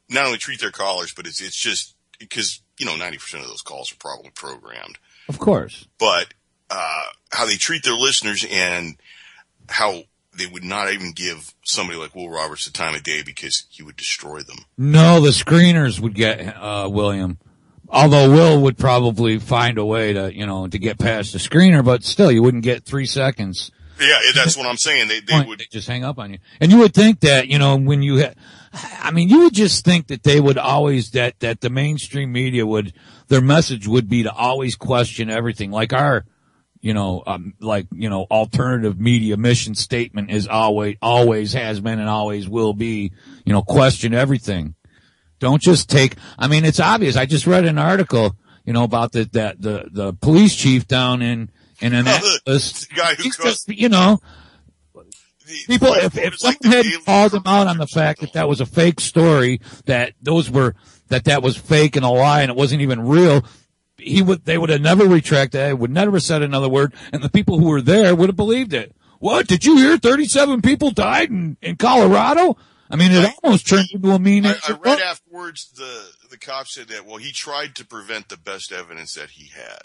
not only treat their callers, but it's just because, 90% of those calls are probably programmed. Of course. But, how they treat their listeners and how they would not even give somebody like Will Roberts the time of day because he would destroy them. No, the screeners would get, William. Although Will would probably find a way to, to get past the screener, but still you wouldn't get 3 seconds. Yeah, that's what I'm saying. They would just hang up on you. And you would think that, when you you would just think that they would always, that the mainstream media their message would be to always question everything. Like our, alternative media mission statement is always has been and always will be, question everything. Don't just it's obvious. I just read an article, about the police chief down in Annapolis. The guy who people, if someone had called him out on the fact that was a fake story, that was fake and a lie and it wasn't even real, they would have never retracted it, would never have said another word, and the people who were there would have believed it. What? Did you hear 37 people died in Colorado? It almost turned into a mean. I read afterwards the cop said that, he tried to prevent the best evidence that he had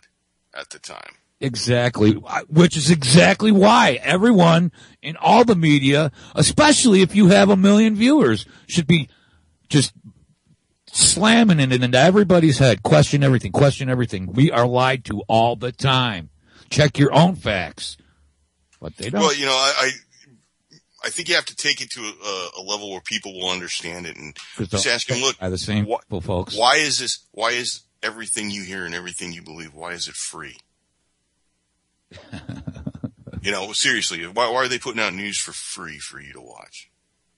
at the time. Exactly. Which is exactly why everyone in all the media, especially if you have 1 million viewers, should be just slamming it into everybody's head. Question everything. We are lied to all the time. Check your own facts. But they don't. Well, I think you have to take it to a level where people will understand it and just ask them, look, the same people, folks. Why is everything you hear and everything you believe, why is it free? Seriously, why are they putting out news for free for you to watch?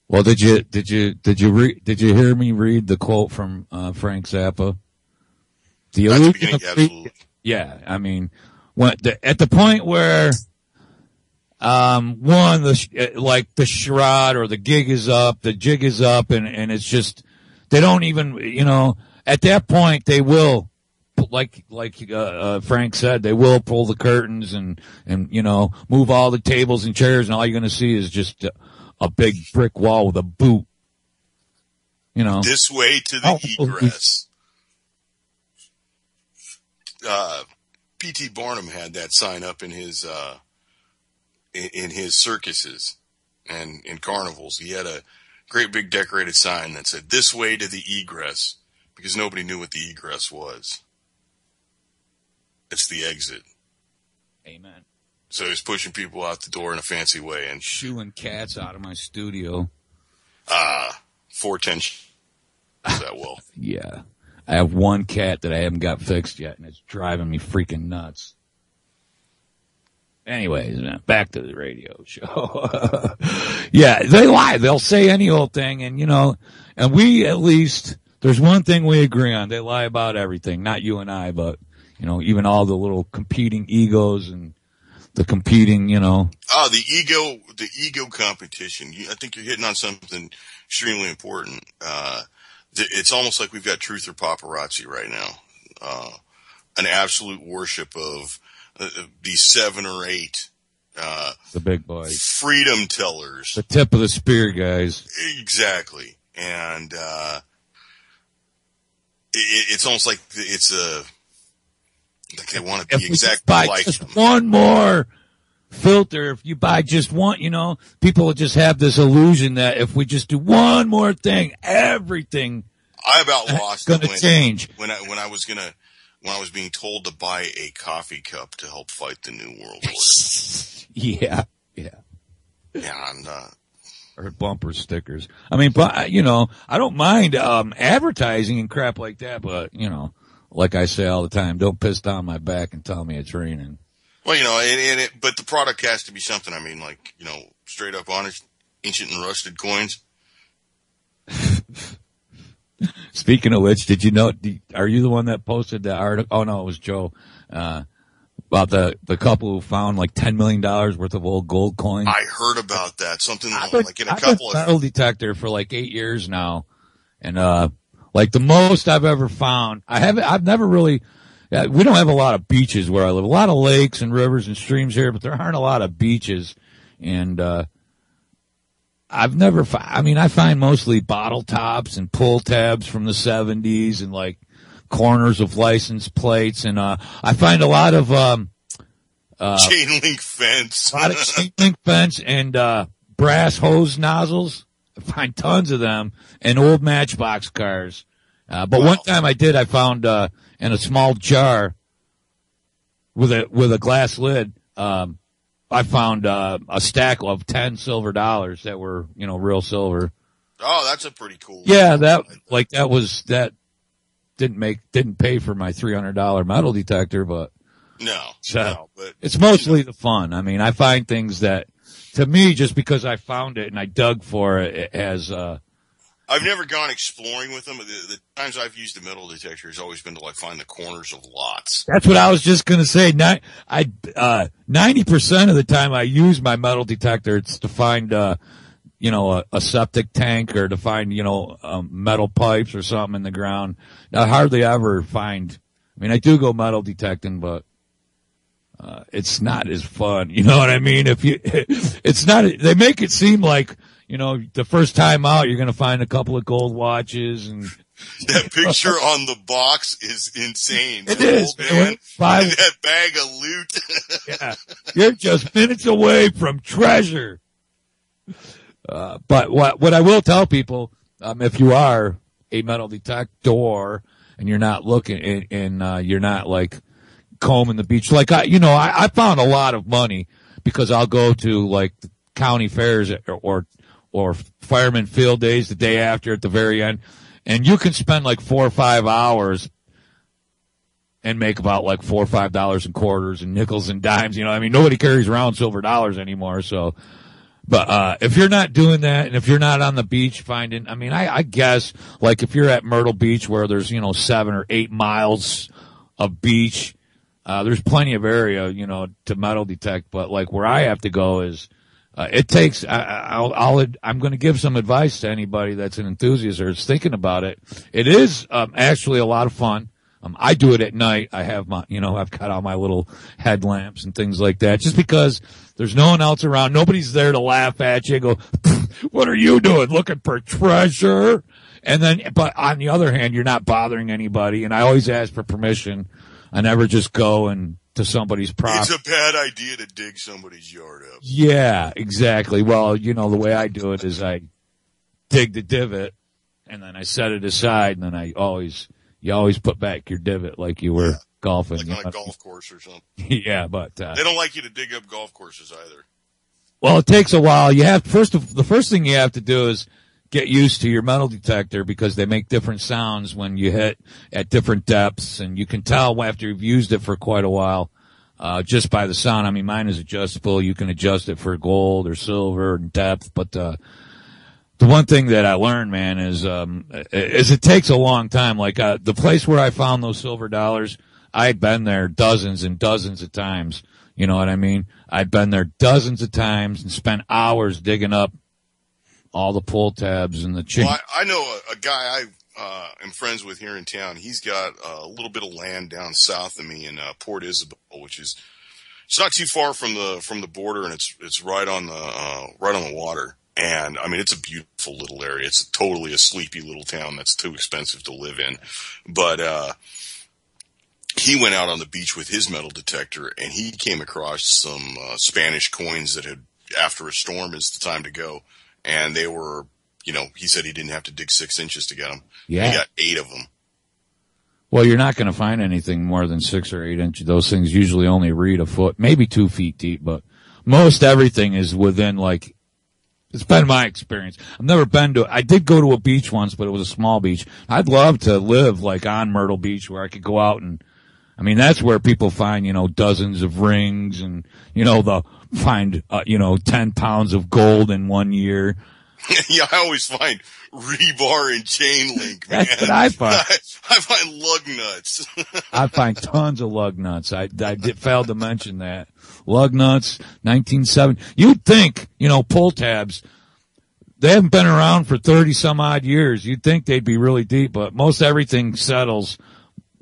Well, did you hear me read the quote from Frank Zappa? Absolutely. Yeah, at the point where the charade or the gig is up, the jig is up, and it's just they don't even at that point they will. Like Frank said, they will pull the curtains and move all the tables and chairs, and all you're going to see is just a big brick wall with a boot. This way to the egress. P.T. Barnum had that sign up in his circuses and in carnivals. He had a great big decorated sign that said, "This way to the egress," because nobody knew what the egress was. It's the exit. Amen. So he's pushing people out the door in a fancy way and shooing cats out of my studio. 410 that well. Yeah. I have one cat that I haven't got fixed yet, and it's driving me freaking nuts. Anyways, back to the radio show. Yeah, they lie. They'll say any old thing, and and we at least, there's one thing we agree on. They lie about everything. Not you and I, but, even all the little competing egos and the competing, Oh, the ego competition. I think you're hitting on something extremely important. It's almost like we've got truth or paparazzi right now. An absolute worship of these 7 or 8, the big boys, freedom tellers, the tip of the spear guys. Exactly. And, it's almost like like they want to be exactly like just them. One more filter. If you buy just one, people will just have this illusion that if we just do one more thing, everything I about lost going to change. When I was being told to buy a coffee cup to help fight the New World Order. Yeah, and or bumper stickers. I mean, but I don't mind advertising and crap like that, but like I say all the time, don't piss down my back and tell me it's raining. Well, but the product has to be something. I mean, like, straight up honest, ancient and rusted coins. Speaking of which, did you know, are you the one that posted that article? Oh no, it was Joe, about the couple who found like $10 million worth of old gold coins. I heard about that. Something like in a couple of metal detector for like 8 years now. And, like the most I've ever found, I've never really, we don't have a lot of beaches where I live. A lot of lakes and rivers and streams here, but there aren't a lot of beaches. And, I've never, I find mostly bottle tops and pull tabs from the 70s and like corners of license plates. And, I find a lot of, chain link fence. A lot of chain link fence and, brass hose nozzles. I find tons of them and old Matchbox cars. But one time I found, in a small jar with a glass lid, I found, a stack of 10 silver dollars that were, real silver. Oh, that's a pretty cool. Yeah, that didn't pay for my $300 metal detector, but. No, but it's mostly the fun. I mean, I find things that, to me, just because I found it and I dug for it, it has, I've never gone exploring with them. The times I've used the metal detector has always been to like find the corners of lots. That's what I was just going to say. 90% of the time I use my metal detector, it's to find, a septic tank or to find, metal pipes or something in the ground. I hardly ever find, I do go metal detecting, but, it's not as fun. You know what I mean? It's not, they make it seem like, the first time out, you're going to find a couple of gold watches and. That picture on the box is insane. It is. Man. And that bag of loot. Yeah. You're just minutes away from treasure. But what I will tell people, if you are a metal detector and you're not looking and you're not like combing the beach, like I found a lot of money because I'll go to like the county fairs or fireman field days the day after at the very end. And you can spend like 4 or 5 hours and make about like $4 or $5 in quarters and nickels and dimes. Nobody carries around silver dollars anymore. So, but, if you're not doing that and if you're not on the beach finding, I guess like if you're at Myrtle Beach where there's, 7 or 8 miles of beach, there's plenty of area, to metal detect. But like where I have to go is, it takes, I'm going to give some advice to anybody that's an enthusiast or is thinking about it. It is, actually a lot of fun. I do it at night. I have my, I've got all my little headlamps and things like that just because there's no one else around. Nobody's there to laugh at you and go, what are you doing? Looking for treasure? And then, but on the other hand, you're not bothering anybody. And I always ask for permission. I never just go and to somebody's property. It's a bad idea to dig somebody's yard up. Yeah, exactly. Well, the way I do it is I dig the divot and then I set it aside, and then you always put back your divot like you were golfing. Like on a golf course or something. Yeah, but they don't like you to dig up golf courses either. Well, it takes a while. The first thing you have to do is get used to your metal detector, because they make different sounds when you hit at different depths, and you can tell after you've used it for quite a while, just by the sound. I mean, mine is adjustable. You can adjust it for gold or silver and depth, but, the one thing that I learned, man, is it takes a long time. Like, the place where I found those silver dollars, I'd been there dozens and dozens of times. You know what I mean? I'd been there dozens of times and spent hours digging up all the pull tabs and the chain. Well, I know a guy I am friends with here in town. He's got a little bit of land down south of me in Port Isabel, which is, it's not too far from the border, and it's right on the water. And I mean, it's a beautiful little area. It's totally a sleepy little town that's too expensive to live in. But he went out on the beach with his metal detector, and he came across some Spanish coins that had, after a storm is the time to go. And they were, he said he didn't have to dig 6 inches to get them. Yeah. He got 8 of them. Well, you're not going to find anything more than 6 or 8 inches. Those things usually only read a foot, maybe 2 feet deep, but most everything is within, like, it's been my experience. I've never been I did go to a beach once, but it was a small beach. I'd love to live like on Myrtle Beach, where I could go out and, I mean, that's where people find, dozens of rings, and, they'll find, 10 pounds of gold in 1 year. Yeah, I always find rebar and chain link, man. That's what I find. I find lug nuts. I find tons of lug nuts. I failed to mention that. Lug nuts, 1970. You'd think, pull tabs, they haven't been around for 30 some odd years. You'd think they'd be really deep, but most everything settles.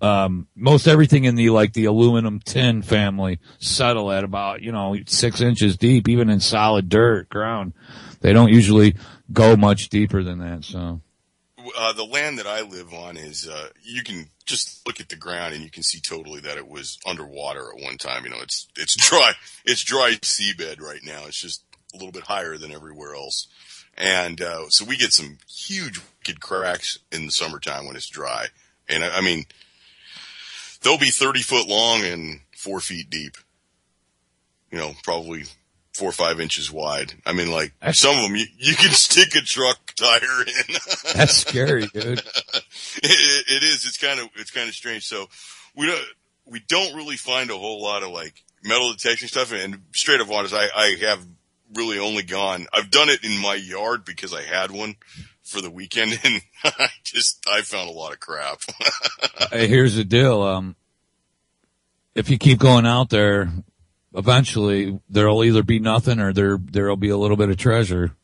Most everything in the aluminum tin family settle at about, 6 inches deep, even in solid dirt ground. They don't usually go much deeper than that, so. The land that I live on is, you can just look at the ground and you can see totally that it was underwater at one time. It's dry seabed right now. It's just a little bit higher than everywhere else. And, so we get some huge wicked cracks in the summertime when it's dry. And I mean, they'll be 30 foot long and 4 feet deep. Probably 4 or 5 inches wide. I mean, like, some of them you can stick a truck tire in. That's scary, dude. It is. It's kind of strange. So we don't really find a whole lot of like metal detection stuff. And straight up honest, I have really only I've done it in my yard because I had one for the weekend, and I found a lot of crap. Here's the deal. If you keep going out there, eventually there'll either be nothing or there'll be a little bit of treasure.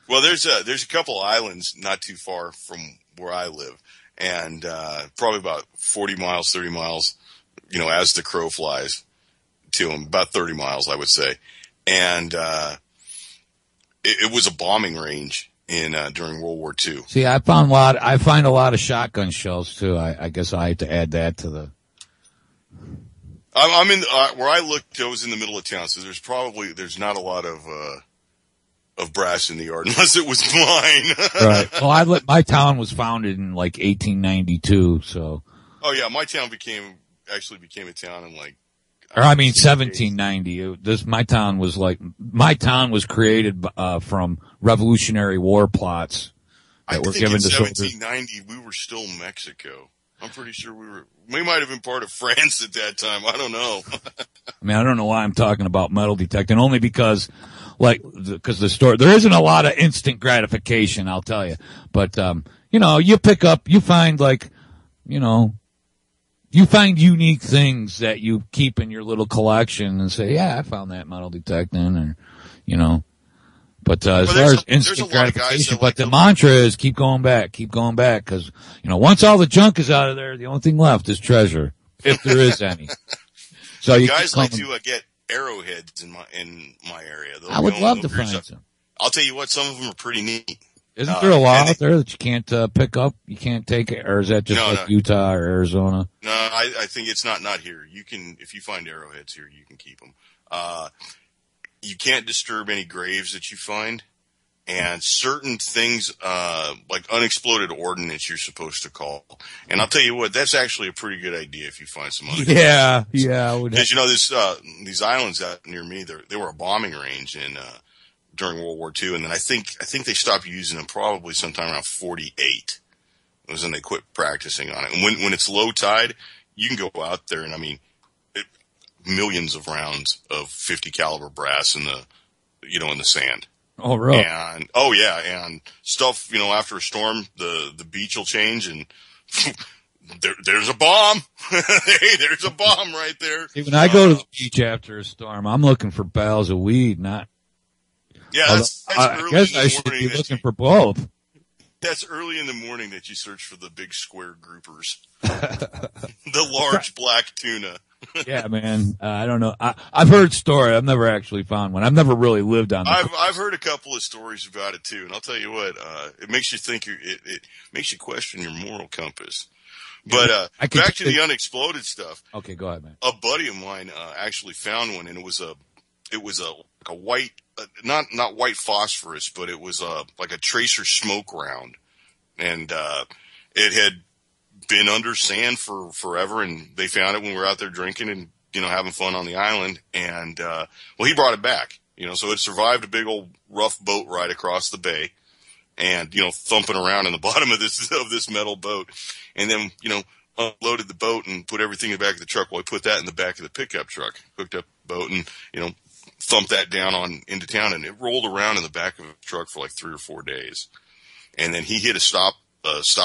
Well, there's a couple islands not too far from where I live, and probably about 40 miles, 30 miles, as the crow flies to them, about 30 miles, I would say. And it was a bombing range during World War II. See, I find a lot of shotgun shells too. I guess I have to add that to the. I'm in where I looked. I was in the middle of town, so there's not a lot of brass in the yard unless it was mine. Right. Well, my town was founded in like 1892, so. Oh yeah, my town became a town in like. 1790. My town was created from Revolutionary War plots that were given to soldiers. In 1790, we were still Mexico. I'm pretty sure we might have been part of France at that time. I don't know. I mean, I don't know why I'm talking about metal detecting, only because the story, there isn't a lot of instant gratification, I'll tell you. But, you find you find unique things that you keep in your little collection and say, yeah, I found that metal detecting, or, But as far as instant gratification, but the mantra is keep going back, because, once all the junk is out of there, the only thing left is treasure, if there is any. So you guys like to get arrowheads in my area. I would love to find some. I'll tell you what, some of them are pretty neat. Isn't there a law out there that you can't pick up? You can't take it, or is that just Utah or Arizona? No, I think it's not here. You can, if you find arrowheads here, you can keep them. You can't disturb any graves that you find, and certain things like unexploded ordnance you're supposed to call. And I'll tell you what, that's actually a pretty good idea if you find some unexploded. Yeah. Because these islands out near me, they were a bombing range during World War II, and then I think they stopped using them probably sometime around 48. It was when they quit practicing on it. And when it's low tide, you can go out there and millions of rounds of 50 caliber brass in the sand. Oh, really? And and stuff. After a storm, the beach will change, and there's a bomb. Hey, there's a bomb right there. See, when I go to the beach after a storm, I'm looking for bales of weed, not. Yeah, that's I guess I should be looking for both. That's early in the morning that you search for the big square groupers, the large black tuna. Yeah, man. I don't know. I've heard stories. I've never actually found one. I've never really lived on. I've heard a couple of stories about it too, and I'll tell you what. It makes you think. It makes you question your moral compass. But back to the unexploded stuff. Okay, go ahead, man. A buddy of mine actually found one, and it was a white, not white phosphorus, but it was like a tracer smoke round, and it had been under sand for forever, and they found it when we were out there drinking and having fun on the island, and he brought it back, so it survived a big old rough boat ride across the bay, and thumping around in the bottom of this metal boat, and then unloaded the boat and put everything in the back of the truck. Well, he put that in the back of the pickup truck, hooked up the boat, and thumped that down into town, and it rolled around in the back of the truck for like 3 or 4 days. And then he hit a stop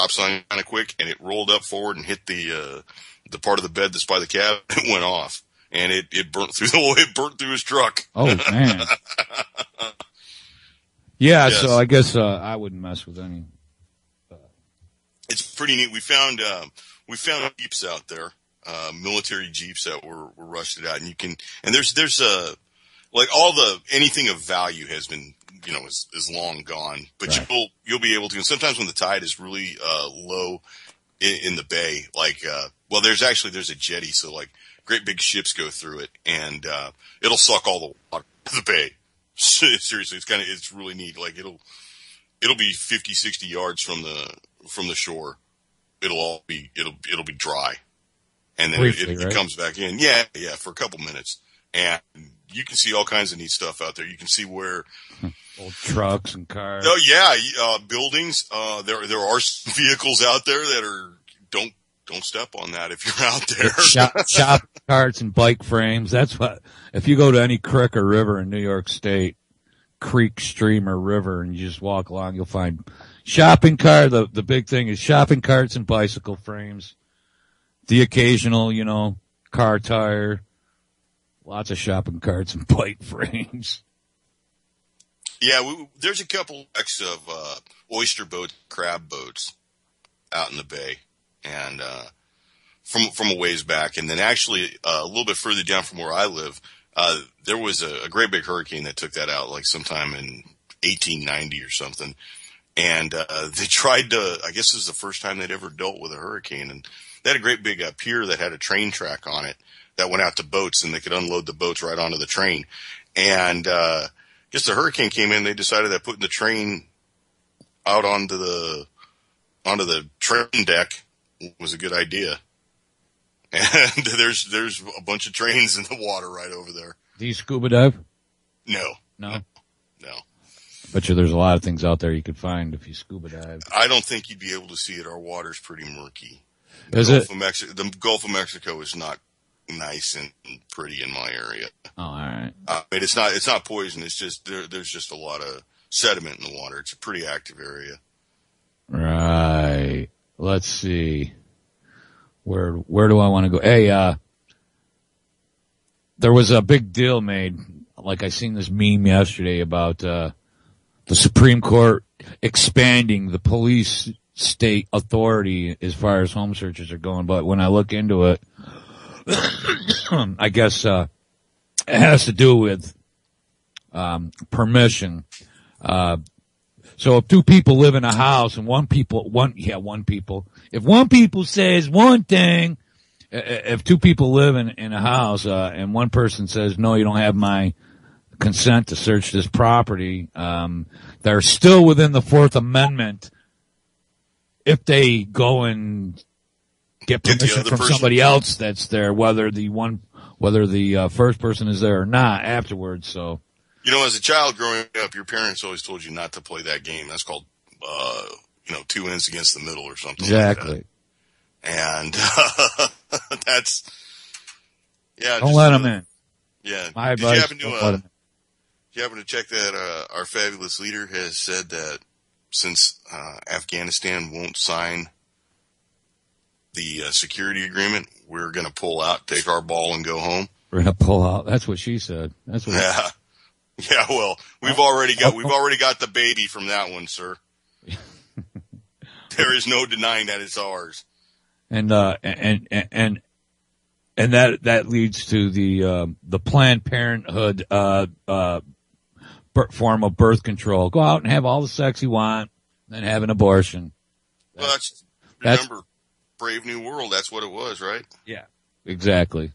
sign kind of quick, and it rolled up forward and hit the part of the bed that's by the cab. It went off, and it burnt through his truck. Oh man. Yeah. Yes. So I guess, I wouldn't mess with any. It's pretty neat. We found Jeeps out there, military Jeeps that were rusted out, and there's like anything of value has been, is long gone, but right. You'll be able to, and sometimes when the tide is really, low in the bay, like, there's a jetty, so like great big ships go through it, and, it'll suck all the water to the bay. Seriously, it's really neat. Like it'll be 50, 60 yards from the shore. It'll be dry. And then briefly, it comes back in. Yeah, for a couple minutes. And you can see all kinds of neat stuff out there. You can see where old trucks and cars. Oh yeah, buildings. There are some vehicles out there that are don't step on that if you're out there. Shop carts and bike frames. That's what, if you go to any creek or river in New York State, creek, stream, or river, and you just walk along, you'll find shopping cart. The big thing is shopping carts and bicycle frames. The occasional, car tire. Lots of shopping carts and bike frames. Yeah, there's a couple of oyster boats, crab boats out in the bay, and from a ways back. And then actually a little bit further down from where I live, there was a great big hurricane that took that out, like sometime in 1890 or something. And they tried to, I guess this is the first time they'd ever dealt with a hurricane, and they had a great big pier that had a train track on it that went out to boats, and they could unload the boats right onto the train. And just the hurricane came in, they decided that putting the train out onto the train deck was a good idea. And there's a bunch of trains in the water right over there. Do you scuba dive? No. Bet you there's a lot of things out there you could find if you scuba dive. I don't think you'd be able to see it. Our water's pretty murky. The Gulf of Mexico is not nice and pretty in my area. Oh, all right. It's not poison. It's just there's just a lot of sediment in the water. It's a pretty active area. Right. Let's see. Where do I want to go? Hey, there was a big deal made. Like I seen this meme yesterday about the Supreme Court expanding the police state authority as far as home searches are going. But when I look into it, I guess it has to do with permission. So if two people live in a house and if one people says one thing, if two people live in a house, and one person says, no, you don't have my consent to search this property, they're still within the Fourth Amendment if they go and get permission from somebody else that's there, whether the first person is there or not afterwards. So, as a child growing up, your parents always told you not to play that game. That's called, two ends against the middle or something. Exactly. Like that. And, that's, don't let them in. Yeah. My Did advice, you happen to check that, our fabulous leader has said that since, Afghanistan won't sign the security agreement, we're going to pull out, take our ball, and go home. We're going to pull out. That's what she said. That's what. Yeah. Well, we've already got the baby from that one, sir. There is no denying that it's ours. And that leads to the Planned Parenthood form of birth control. Go out and have all the sex you want, then have an abortion. Well, remember, Brave New World. That's what it was, right? Yeah, exactly.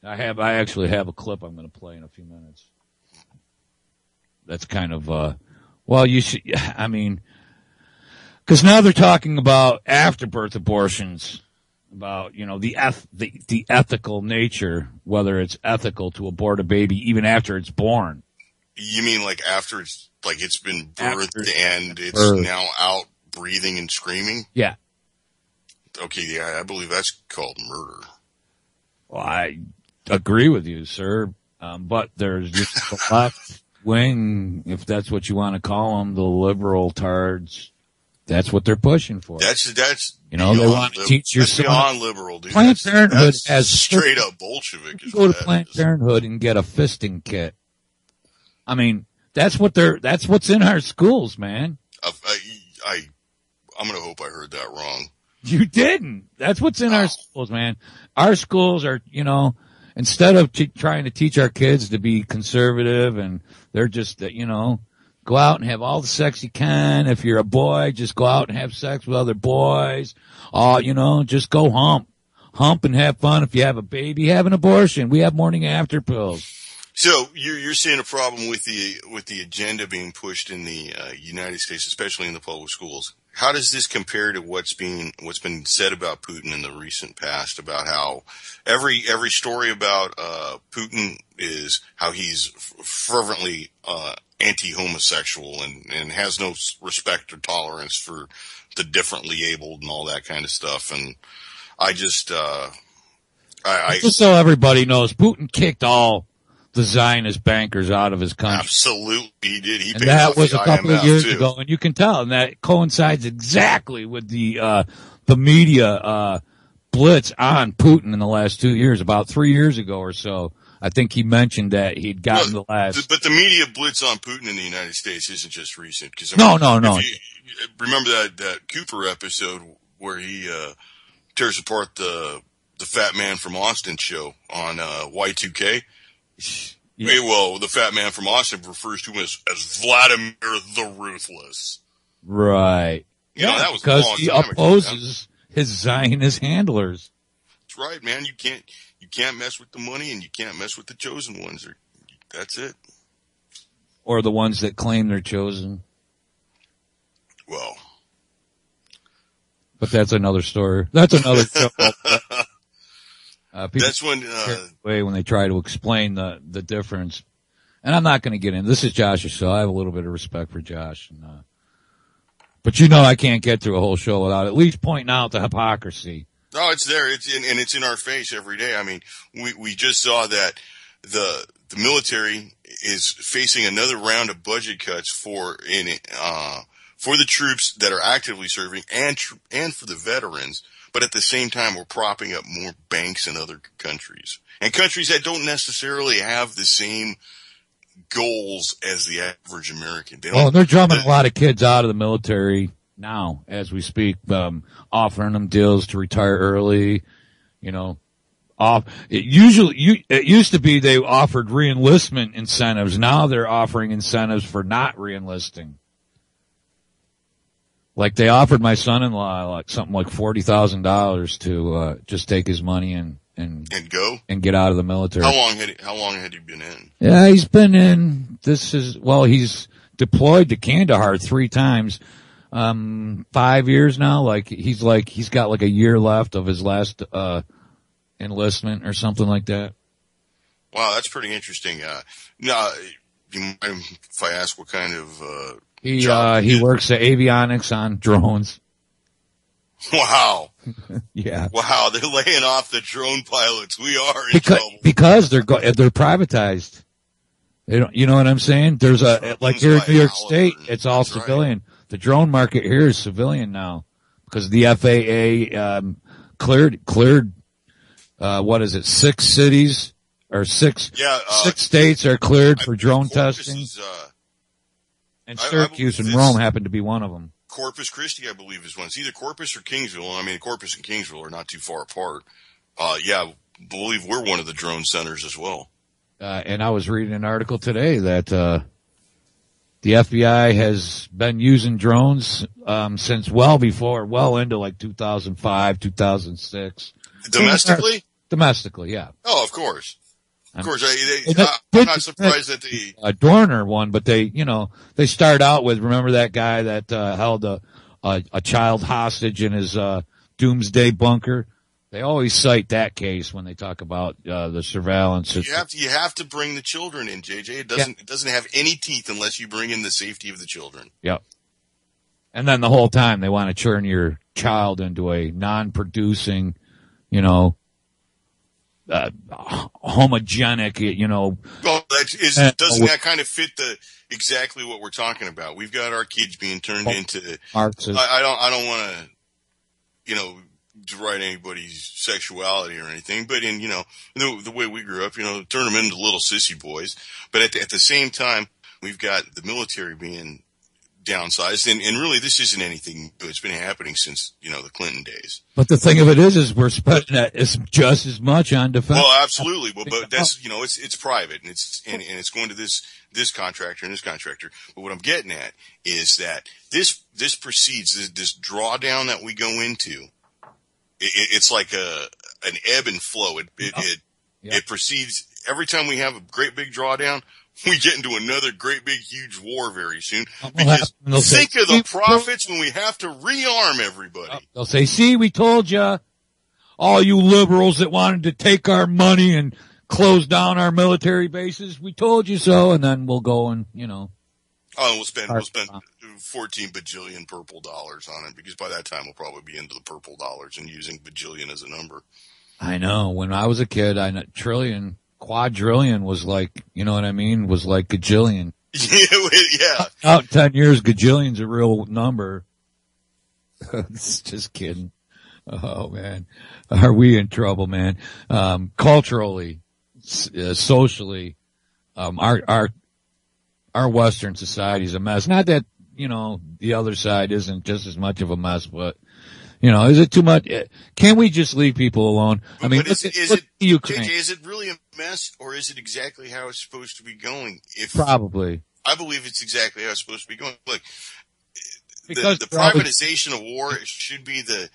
I actually have a clip I'm going to play in a few minutes. That's kind of, you should, because now they're talking about after-birth abortions, about, the ethical nature, whether it's ethical to abort a baby even after it's born. You mean like after it's been birthed and it's now out breathing and screaming? Yeah. Okay, yeah, I believe that's called murder. Well, I agree with you, sir. But there's just the left wing, if that's what you want to call them, the liberal tards. That's what they're pushing for. That's they want to teach your son. Beyond liberal, dude. Planned Parenthood has straight up Bolshevik. You go to Planned Parenthood and get a fisting kit. I mean, that's what's in our schools, man. I'm gonna hope I heard that wrong. You didn't. That's what's in our schools, man. Our schools are, instead of trying to teach our kids to be conservative and they're just, go out and have all the sex you can. If you're a boy, just go out and have sex with other boys. Just go hump and have fun. If you have a baby, have an abortion. We have morning after pills. So you're seeing a problem with the agenda being pushed in the United States, especially in the public schools. How does this compare to what's been said about Putin in the recent past, about how every story about Putin is how he's fervently anti-homosexual and has no respect or tolerance for the differently abled and all that kind of stuff. And I just just so everybody knows, Putin kicked all the Zionist bankers out of his country. Absolutely, he did. He and that was a couple of years ago, and you can tell, and that coincides exactly with the media blitz on Putin in the last 2 years. About 3 years ago or so, I think he mentioned that he'd gotten the last. But the media blitz on Putin in the United States isn't just recent. No. Remember that Cooper episode where he tears apart the Fat Man from Austin show on Y2K? Yeah. Hey, well, the Fat Man from Austin refers to him as Vladimir the Ruthless. Right. That was because a long he time opposes his Zionist handlers. That's right, man. You can't mess with the money, and you can't mess with the chosen ones. That's it. Or the ones that claim they're chosen. Well. But that's another story. That's another show. That's when they try to explain the difference. And I'm not going to get in. This is Josh's show. I have a little bit of respect for Josh. But I can't get through a whole show without at least pointing out the hypocrisy. No, it's there. It's in our face every day. I mean, we just saw that the military is facing another round of budget cuts for the troops that are actively serving and for the veterans. But at the same time, we're propping up more banks in other countries. And countries that don't necessarily have the same goals as the average American. They're drumming a lot of kids out of the military now, as we speak, offering them deals to retire early, It used to be they offered re-enlistment incentives. Now they're offering incentives for not re-enlisting. Like they offered my son-in-law like something like $40,000 to just take his money and go and get out of the military. How long had he been in? Yeah, he's been in. He's deployed to Kandahar 3 times. 5 years now. He's got like a year left of his last enlistment or something like that. Wow, that's pretty interesting. Now, you mind if I ask what kind of he works at avionics on drones. Wow. Yeah. Wow, they're laying off the drone pilots. We are in trouble. Because they're privatized. They don't, you know what I'm saying? There's like here in New York State, it's all civilian. Right. The drone market here is civilian now because the FAA cleared what is it? 6 cities or 6 states are cleared for drone testing. And Syracuse and Rome happen to be one of them. Corpus Christi, I believe, is one. It's either Corpus or Kingsville. I mean, Corpus and Kingsville are not too far apart. I believe we're one of the drone centers as well. And I was reading an article today that the FBI has been using drones since well into like 2005, 2006. Domestically? Domestically, yeah. Oh, of course. Of course. I'm not surprised that the Dorner one, but they start out with, remember that guy that held a child hostage in his doomsday bunker? They always cite that case when they talk about the surveillance. You have to bring the children in, JJ. It doesn't have any teeth unless you bring in the safety of the children. Yep. And then the whole time they want to turn your child into a non-producing, homogenic, Well, doesn't that kind of fit exactly what we're talking about? We've got our kids being turned into Marxist. I don't want to, deride anybody's sexuality or anything, but in, the way we grew up, turn them into little sissy boys. But at the same time, we've got the military being downsized, and really this isn't anything new. It's been happening since, the Clinton days. But the thing of it is we're spending just as much on defense. Well, absolutely. Well, but that's, it's private and it's going to this contractor and this contractor. But what I'm getting at is that this precedes this drawdown that we go into. It's like an ebb and flow. It proceeds every time we have a great big drawdown. We get into another great big huge war very soon. Because think of the profits when we have to rearm everybody. They'll say, "See, we told you, all you liberals that wanted to take our money and close down our military bases. We told you so." And then we'll go and we'll spend 14 bajillion purple dollars on it, because by that time we'll probably be into the purple dollars and using bajillion as a number. I know. When I was a kid, quadrillion was like, was like gajillion. Yeah. Out in 10 years, gajillion's a real number. Just kidding. Oh man. Are we in trouble, man? Culturally, socially, our Western society's a mess. Not that, the other side isn't just as much of a mess, but, is it too much? Can we just leave people alone? I mean, is it really a mess, or is it exactly how it's supposed to be going? Probably. I believe it's exactly how it's supposed to be going. Look, because the privatization of war should be the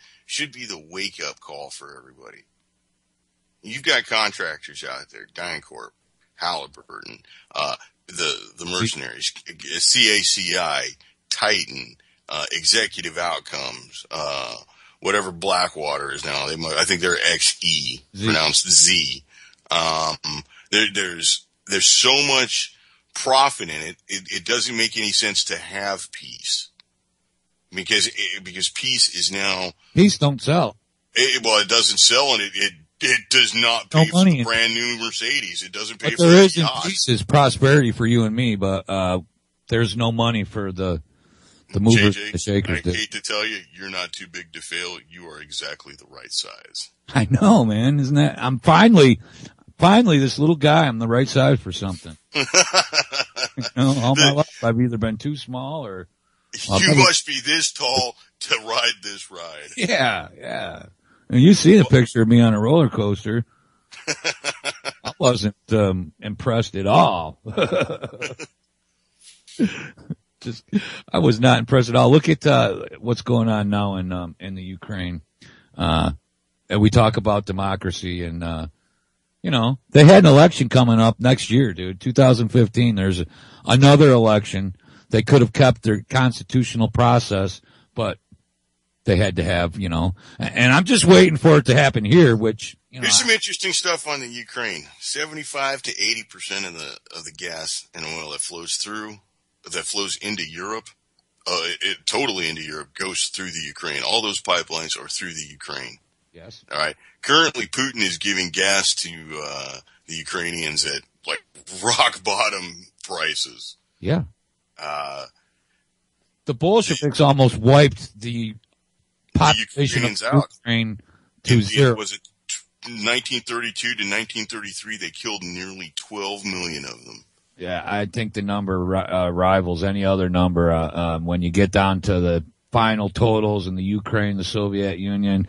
wake up call for everybody. You've got contractors out there, DynCorp, Halliburton, the mercenaries, CACI, Titan, Executive Outcomes, whatever Blackwater is now. I think they're XE, pronounced Z. There's so much profit in it. It doesn't make any sense to have peace, because peace is now. Peace don't sell. It doesn't sell, and it does not pay for the brand new Mercedes. It doesn't pay for the there is yacht. Peace is prosperity for you and me, but there's no money for the movers, JJ, the shakers. I hate to tell you, you're not too big to fail. You are exactly the right size. I know, man. Isn't that? I'm finally this little guy. I'm the right size for something. All my life I've either been too small or. You must be this tall to ride this ride. Yeah. And you see the picture of me on a roller coaster. I wasn't impressed at all. I was not impressed at all. Look at what's going on now in the Ukraine. And we talk about democracy, and they had an election coming up next year, dude. 2015. There's another election. They could have kept their constitutional process, but they had to have, and I'm just waiting for it to happen here, which, Here's some interesting stuff on the Ukraine. 75 to 80% of the gas and oil that flows into Europe, totally into Europe, goes through the Ukraine. All those pipelines are through the Ukraine. Yes. All right. Currently, Putin is giving gas to the Ukrainians at like rock bottom prices. Yeah. The Bolsheviks almost wiped the population of Ukraine to zero. Was it 1932 to 1933? They killed nearly 12 million of them. Yeah, I think the number rivals any other number when you get down to the final totals in the Ukraine, the Soviet Union.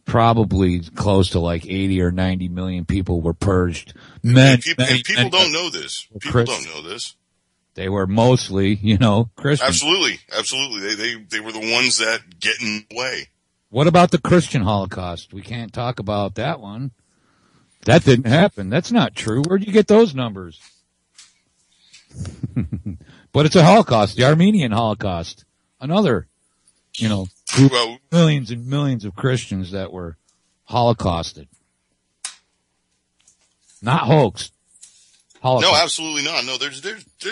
Probably close to like 80 or 90 million people were purged. People don't know this. People don't know this. They were mostly, Christian. Absolutely. They were the ones that get in the way. What about the Christian Holocaust? We can't talk about that one. That didn't happen. That's not true. Where'd you get those numbers? But it's a Holocaust, the Armenian Holocaust. Another, millions and millions of Christians that were Holocausted. Not hoaxed. Holocaust. No, absolutely not. No, there's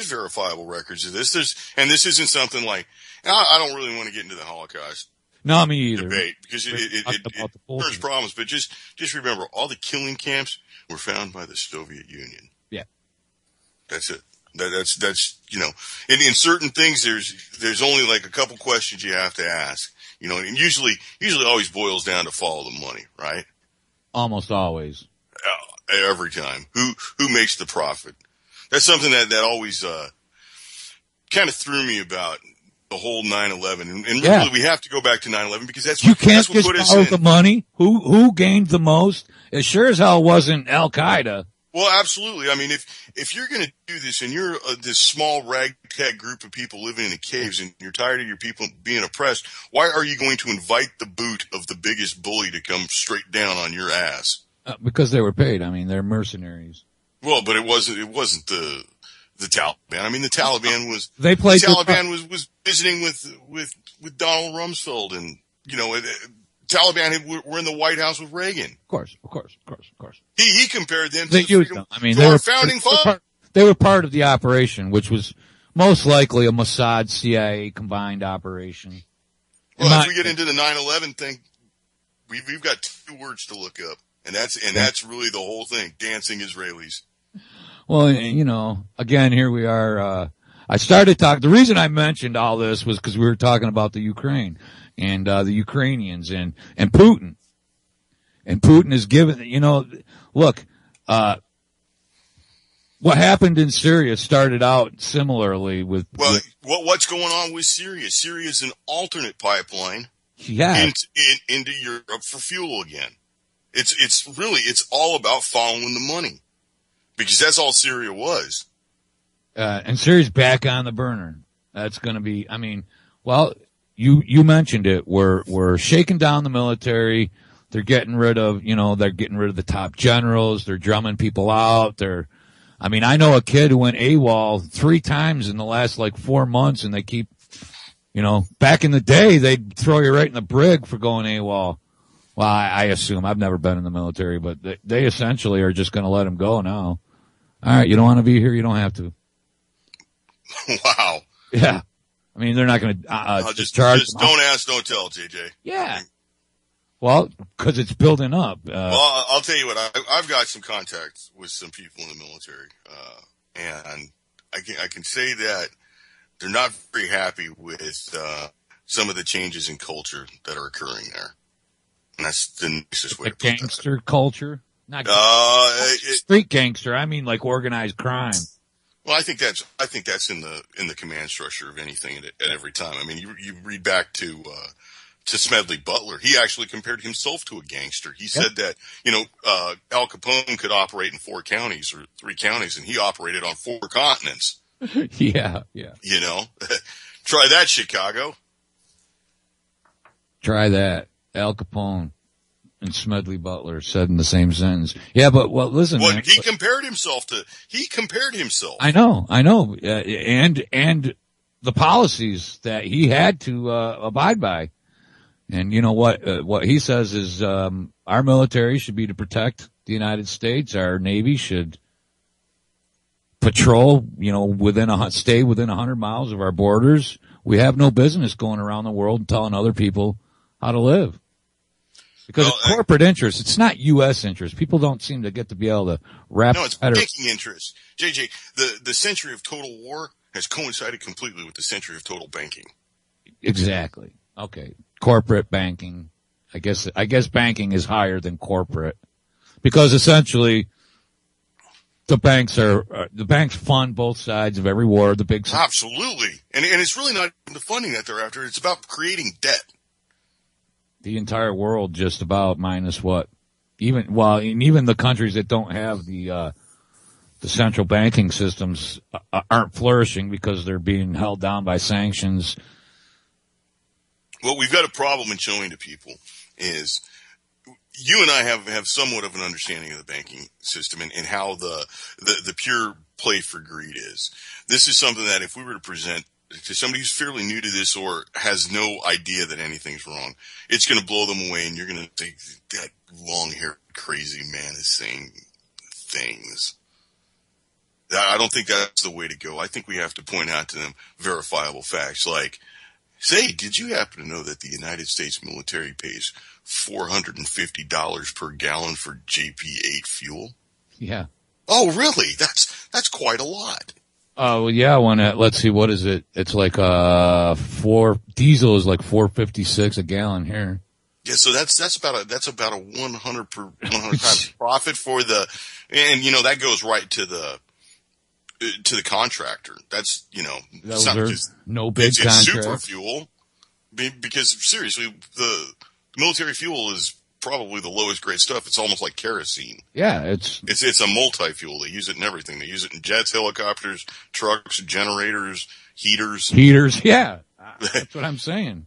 verifiable records of this. This isn't something like, I don't really want to get into the Holocaust. No, me either. Debate, because it there's problems, but just remember, all the killing camps were found by the Soviet Union. Yeah. That's it. That's in certain things, there's only like a couple questions you have to ask, and usually always boils down to follow the money, right? Almost always. Every time. Who makes the profit? That's something that always, kind of threw me about the whole 9/11. And really we have to go back to 9/11 because that's what put us in. The money. Who gained the most? It sure as hell wasn't Al-Qaeda. Well, absolutely. I mean, if you're going to do this and you're this small ragtag group of people living in the caves and you're tired of your people being oppressed, why are you going to invite the boot of the biggest bully to come straight down on your ass? Because they were paid. I mean, they're mercenaries. Well, but it wasn't the Taliban. I mean, the Taliban was was visiting with Donald Rumsfeld, and Taliban were in the White House with Reagan. Of course. He compared them to they used them. I mean, they our were founding fathers. They were part of the operation, which was most likely a Mossad CIA combined operation. Well, as we get into the 9/11 thing, we've got two words to look up, and that's really the whole thing: dancing Israelis. Well, again, here we are. I started talking. The reason I mentioned all this was because we were talking about the Ukraine and the Ukrainians and Putin. And Putin is given, look, what happened in Syria started out similarly with. Well, what's going on with Syria? Syria is an alternate pipeline into Europe for fuel again. It's all about following the money. Because that's all Syria was. And Syria's back on the burner. That's going to be, you mentioned it. We're shaking down the military. They're getting rid of, the top generals. They're drumming people out. I know a kid who went AWOL 3 times in the last 4 months, and they keep, back in the day, they'd throw you right in the brig for going AWOL. Well, I assume. I've never been in the military, but they essentially are just going to let him go now. All right, you don't want to be here, you don't have to. Wow. Yeah. They're not going to just don't ask, don't tell, JJ. Yeah. Well, because it's building up. Well, I'll tell you what. I've got some contacts with some people in the military, and I can say that they're not very happy with some of the changes in culture that are occurring there. And that's the nicest way to put that. Gangster culture? Not street gangster. Like organized crime. Well, I think that's in the command structure of anything at every time. You read back to Smedley Butler. He actually compared himself to a gangster. He said that, Al Capone could operate in 4 counties or 3 counties, and he operated on 4 continents. Yeah. You know, try that, Chicago. Try that. Al Capone and Smedley Butler said in the same sentence. Yeah, but listen, Well, man, he compared himself. I know, and the policies that he had to abide by. And you know what he says is our military should be to protect the United States. Our Navy should patrol, stay within 100 miles of our borders. We have no business going around the world and telling other people how to live. Because it's corporate interest. It's not U.S. interest. People don't seem to get to be able to wrap. No, it's banking interest. JJ, the century of total war has coincided completely with the century of total banking. Exactly. Okay. Corporate banking. I guess banking is higher than corporate because essentially the banks fund both sides of every war. The big absolutely, and it's really not the funding that they're after. It's about creating debt. The entire world, just about, minus what? Even the countries that don't have the central banking systems aren't flourishing because they're being held down by sanctions. What we've got a problem in showing to people is you and I have somewhat of an understanding of the banking system and how the pure play for greed is. This is something that if we were to present to somebody who's fairly new to this or has no idea that anything's wrong, it's going to blow them away, and you're going to think that long-haired crazy man is saying things. I don't think that's the way to go. I think we have to point out to them verifiable facts like, say, did you happen to know that the United States military pays $450 per gallon for JP8 fuel? Yeah. Oh, really? That's quite a lot. Oh, yeah. Let's see, what is it? It's like, diesel is like $4.56 a gallon here. Yeah. So that's about a 100 times profit for and that goes right to the contractor. That's, it's not just no big it's contract. super fuel because seriously, the military fuel is probably the lowest grade stuff. It's almost like kerosene. Yeah, it's a multi-fuel. They use it in everything. They use it in jets, helicopters, trucks, generators, heaters. Yeah. That's what I'm saying.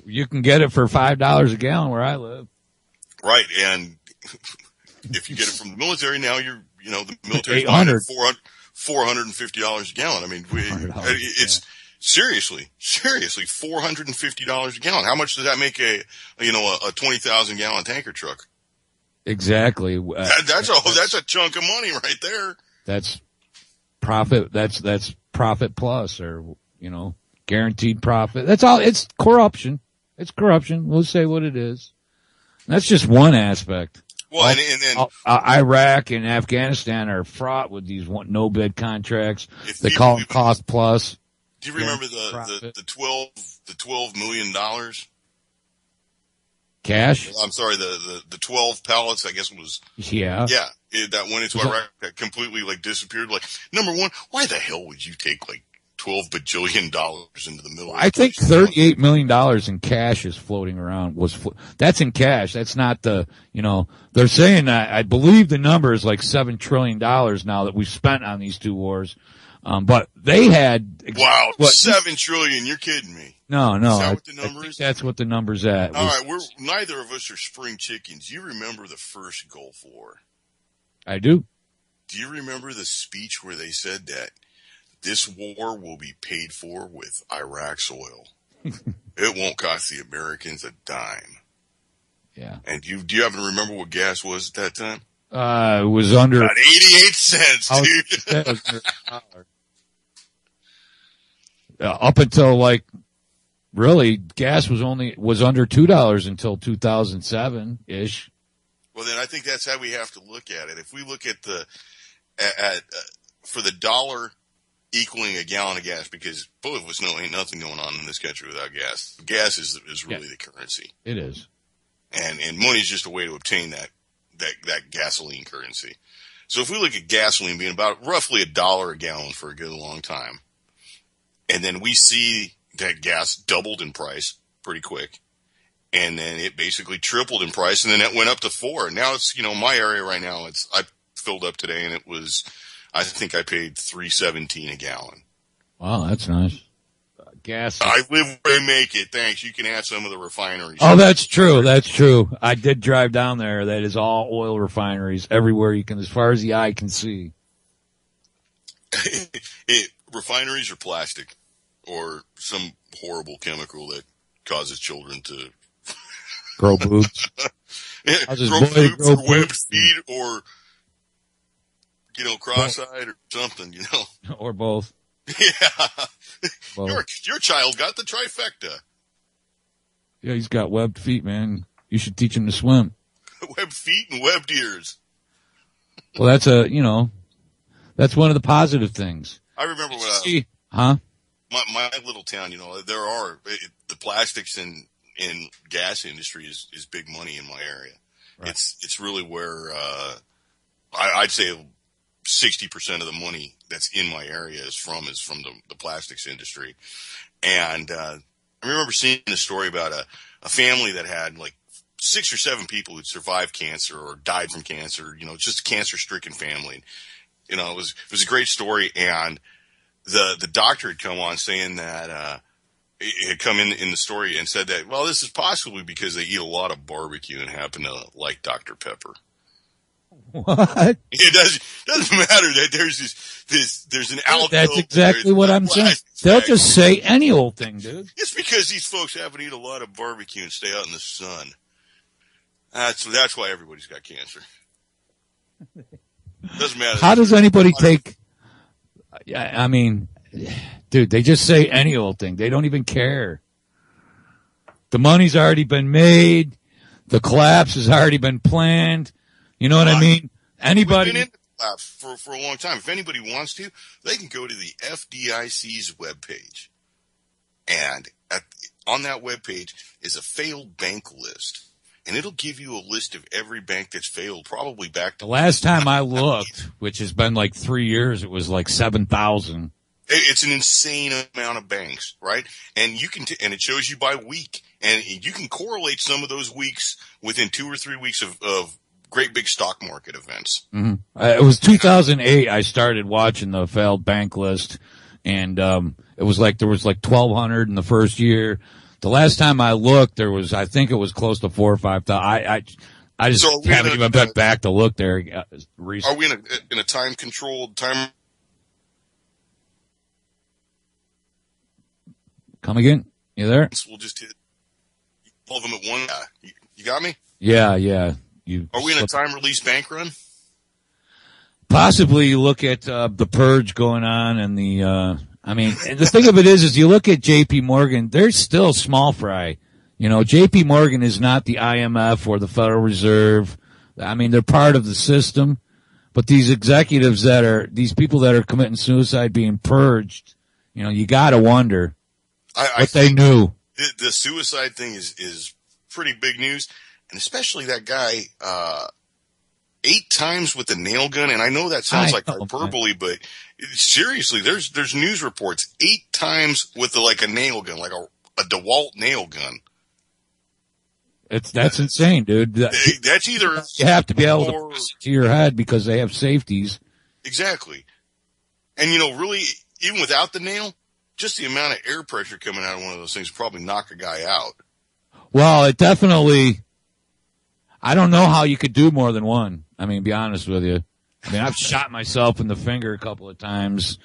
You can get it for $5 a gallon where I live. Right. And if you get it from the military now, the military's $800. $450 a gallon. I mean, it's seriously $450 a gallon. How much does that make a 20,000 gallon tanker truck? Exactly. That's a chunk of money right there. That's profit. That's profit plus, or guaranteed profit. That's all. It's corruption. It's corruption. We'll say what it is. That's just one aspect. Well, and then Iraq and Afghanistan are fraught with these no bid contracts. They call them cost plus. Do you remember the $12 million? Cash? I'm sorry, the 12 pallets, I guess it was. Yeah. Yeah. That went into Iraq, that completely disappeared. Number one, why the hell would you take $12 bajillion into the middle? I think $38 million in cash is floating around. That's in cash. That's not they're saying that, I believe the number is like $7 trillion now that we've spent on these two wars. But they had. Wow, $7 trillion. You're kidding me. No. Is that what the number is? That's what the number's at. All right. Neither of us are spring chickens. You remember the first Gulf War? I do. Do you remember the speech where they said that this war will be paid for with Iraq's oil? It won't cost the Americans a dime. Yeah. And do you happen to remember what gas was at that time? It was under about 88 cents, dude. Up until really, gas was under $2 until 2007 ish. Well, then I think that's how we have to look at it. If we look at for the dollar equaling a gallon of gas, because both of us know ain't nothing going on in this country without gas. Gas is really the currency. It is. And money is just a way to obtain that gasoline currency. So if we look at gasoline being about roughly $1 a gallon for a good long time, and then we see that gas doubled in price pretty quick, and then it basically tripled in price, and then it went up to $4. And now it's, my area right now, I filled up today, and it was I think I paid $3.17 a gallon. Wow, that's nice. Gas. I live where I make it. Thanks. You can add some of the refineries. Oh, that's true. That's true. I did drive down there. That is all oil refineries everywhere you can, as far as the eye can see. Refineries are plastic or some horrible chemical that causes children to grow boobs. grow boobs or webbed feet or, cross-eyed or something, Or both. Yeah. Both. Your child got the trifecta. Yeah, he's got webbed feet, man. You should teach him to swim. Webbed feet and webbed ears. Well, that's that's one of the positive things. I remember when my little town, there are the plastics and gas industry is big money in my area. Right. It's really where I'd say 60% of the money that's in my area is from the plastics industry. And I remember seeing a story about a family that had like 6 or 7 people who'd survived cancer or died from cancer, just a cancer-stricken family. It was a great story, and the doctor had come on saying that it had come in the story and said that, well, this is possibly because they eat a lot of barbecue and happen to like Dr. Pepper. What? It doesn't matter that there's an alcohol. That's exactly what I'm saying. They'll just say any old thing, dude. It's because these folks happen to eat a lot of barbecue and stay out in the sun. That's why everybody's got cancer. Doesn't matter. How does anybody take? I mean, dude, they just say any old thing. They don't even care. The money's already been made. The collapse has already been planned. You know what I mean? Anybody? We've been in the collapse for a long time. If anybody wants to, they can go to the FDIC's webpage. And on that webpage is a failed bank list. And it'll give you a list of every bank that's failed, probably back to... The last time I looked, which has been like 3 years, it was like 7,000. It's an insane amount of banks, right? And and it shows you by week. And you can correlate some of those weeks within 2 or 3 weeks of great big stock market events. Mm-hmm. It was 2008. I started watching the failed bank list, and it was like there was like 1,200 in the first year. The last time I looked, I think it was close to 4,000 or 5,000. I just haven't even been back to look there recently. Are we in a time controlled time? Come again? You there? We'll just hit all of them at one. You got me? Yeah. Are we in a time release bank run? Possibly. You look at the purge going on, and the thing of it is you look at J.P. Morgan, they're still small fry. J.P. Morgan is not the IMF or the Federal Reserve. I mean, they're part of the system, but these executives these people that are committing suicide being purged, you gotta wonder what they knew. The suicide thing is pretty big news. And especially that guy, 8 times with the nail gun. And I know that sounds like hyperbole, but seriously, there's news reports 8 times with a nail gun, like a DeWalt nail gun. That's insane, dude. That's either you have to be able to press it to your head because they have safeties. Exactly. And really, even without the nail, just the amount of air pressure coming out of one of those things would probably knock a guy out. Well, it definitely. I don't know how you could do more than one. I mean, be honest with you. I mean, I've shot myself in the finger a couple of times.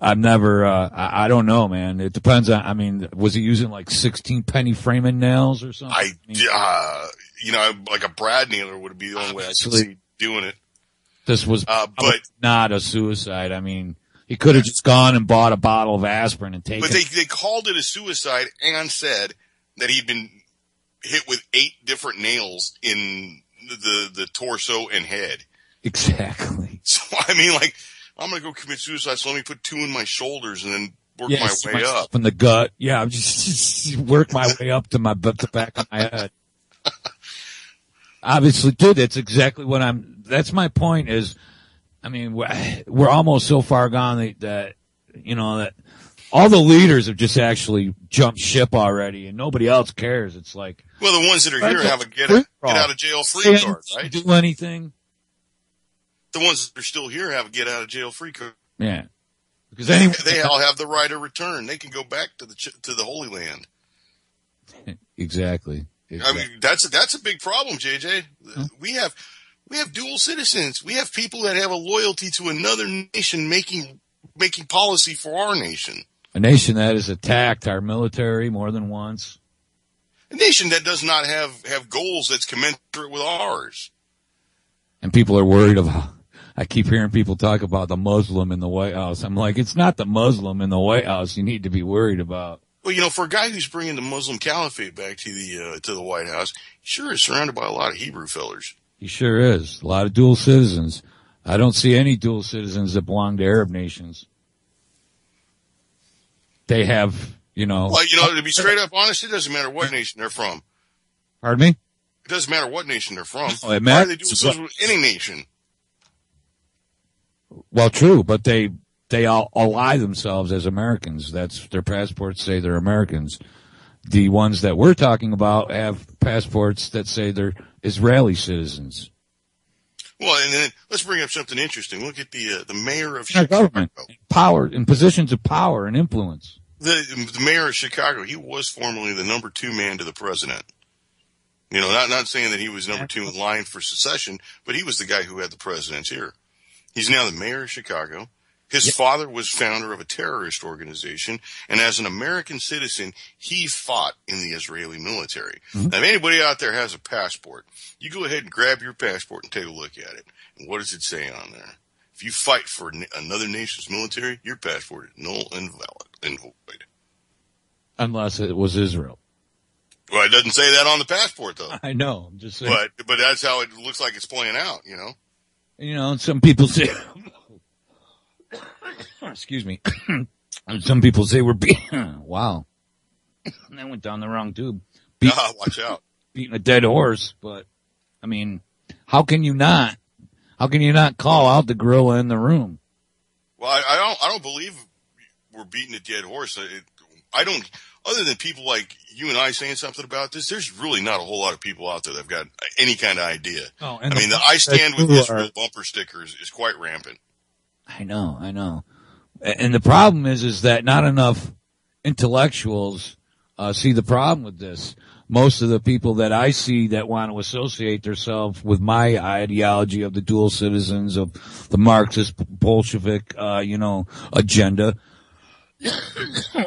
I've never, I don't know, man. It depends on, was he using like 16 penny framing nails or something? Like a Brad nailer would be the only way I could see doing it. This was but not a suicide. I mean, he could have just gone and bought a bottle of aspirin and taken it. But they called it a suicide and said that he'd been hit with 8 different nails in the torso and head. Exactly. So, I'm going to go commit suicide, so let me put 2 in my shoulders and then work my way up. In the gut. Yeah, just work my way up to the back of my head. Obviously, dude, that's exactly what that's my point is, we're almost so far gone that all the leaders have just actually jumped ship already and nobody else cares. It's like, well, the ones that are here have a get out of jail free card, right? Do anything. the ones that are still here have a get out of jail free card. Yeah. Because they all have the right of return. They can go back to the Holy Land. Exactly. I mean, that's a big problem, JJ. We have dual citizens. We have people that have a loyalty to another nation making policy for our nation. A nation that has attacked our military more than once. A nation that does not have goals that's commensurate with ours. And people are worried about, I keep hearing people talk about the Muslim in the White House. I'm like, it's not the Muslim in the White House you need to be worried about. Well, for a guy who's bringing the Muslim caliphate back to the White House, he sure is surrounded by a lot of Hebrew fellers. He sure is. A lot of dual citizens. I don't see any dual citizens that belong to Arab nations. They have, Well, to be straight up honest, it doesn't matter what nation they're from. Pardon me? It doesn't matter what nation they're from. Oh, it Why are matters. they dual citizens with any nation? Well, true, but they all ally themselves as Americans. That's their passports say they're Americans. The ones that we're talking about have passports that say they're Israeli citizens. Well, and then let's bring up something interesting. Look at the mayor of Our Chicago. government, power, in positions of power and influence. The mayor of Chicago, he was formerly the number 2 man to the president. Not saying that he was number 2 in line for secession, but he was the guy who had the president's ear. He's now the mayor of Chicago. His father was founder of a terrorist organization, and as an American citizen, he fought in the Israeli military. Mm-hmm. Now, if anybody out there has a passport, you go ahead and grab your passport and take a look at it. And what does it say on there? If you fight for another nation's military, your passport is null and valid and void. Unless it was Israel. Well, it doesn't say that on the passport, though. I know. I'm just saying. But that's how it looks like it's playing out, And some people say, excuse me. Some people say we're wow. That went down the wrong tube. Watch out. Beating a dead horse. But, how can you not call out the gorilla in the room? Well, I don't believe we're beating a dead horse. I don't, other than people like you and I saying something about this, there's really not a whole lot of people out there that have got any kind of idea. Oh, the I Stand With Israel bumper stickers is quite rampant. I know. And the problem is that not enough intellectuals see the problem with this. Most of the people that I see that want to associate themselves with my ideology of the dual citizens, of the Marxist Bolshevik, agenda,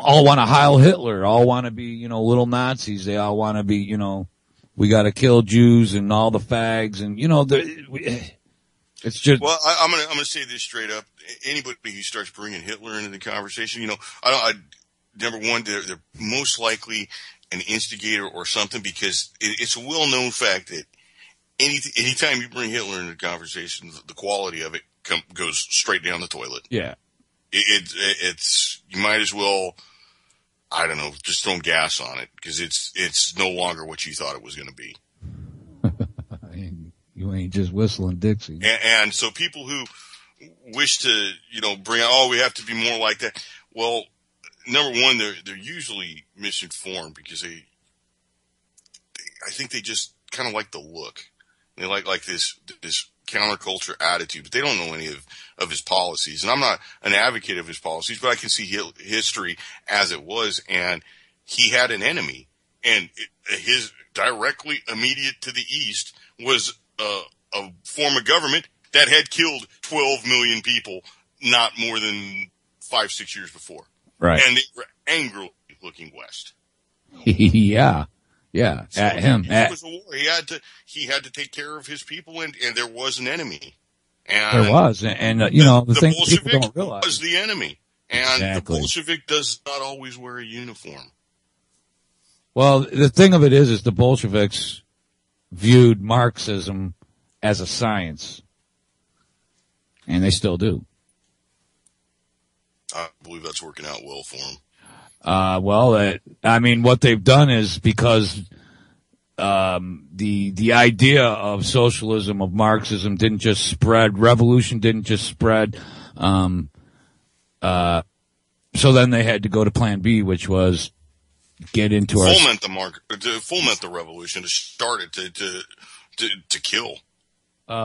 all want to Heil Hitler, all want to be, little Nazis. They all want to be, we got to kill Jews and all the fags and, it's just. Well, I'm gonna say this straight up. Anybody who starts bringing Hitler into the conversation, number one, they're most likely an instigator or something, because it's a well-known fact that anytime you bring Hitler into the conversation, the quality of it goes straight down the toilet. Yeah. It's you might as well, I don't know, just throw gas on it, because it's no longer what you thought it was going to be. You ain't just whistling Dixie. And so people who wish to, bring out, we have to be more like that. Well, number one, they're usually misinformed, because I think they just kind of like the look. They like this counterculture attitude, but they don't know any of his policies. And I'm not an advocate of his policies, but I can see history as it was. And he had an enemy, and his directly immediate to the east was a form of government that had killed 12 million people not more than 5-6 years before. Right. And they were angrily looking west. Yeah. So At him. It was a war. He had to take care of his people, and there was an enemy. And there was. And the thing people don't realize was the enemy. And exactly. The Bolshevik does not always wear a uniform. Well, the thing of it is the Bolsheviks viewed Marxism as a science. And they still do. I believe that's working out well for them. What they've done is, because the idea of socialism, of Marxism, didn't just spread. Revolution didn't just spread. So then they had to go to Plan B, which was get into foment the revolution, to start it, to kill.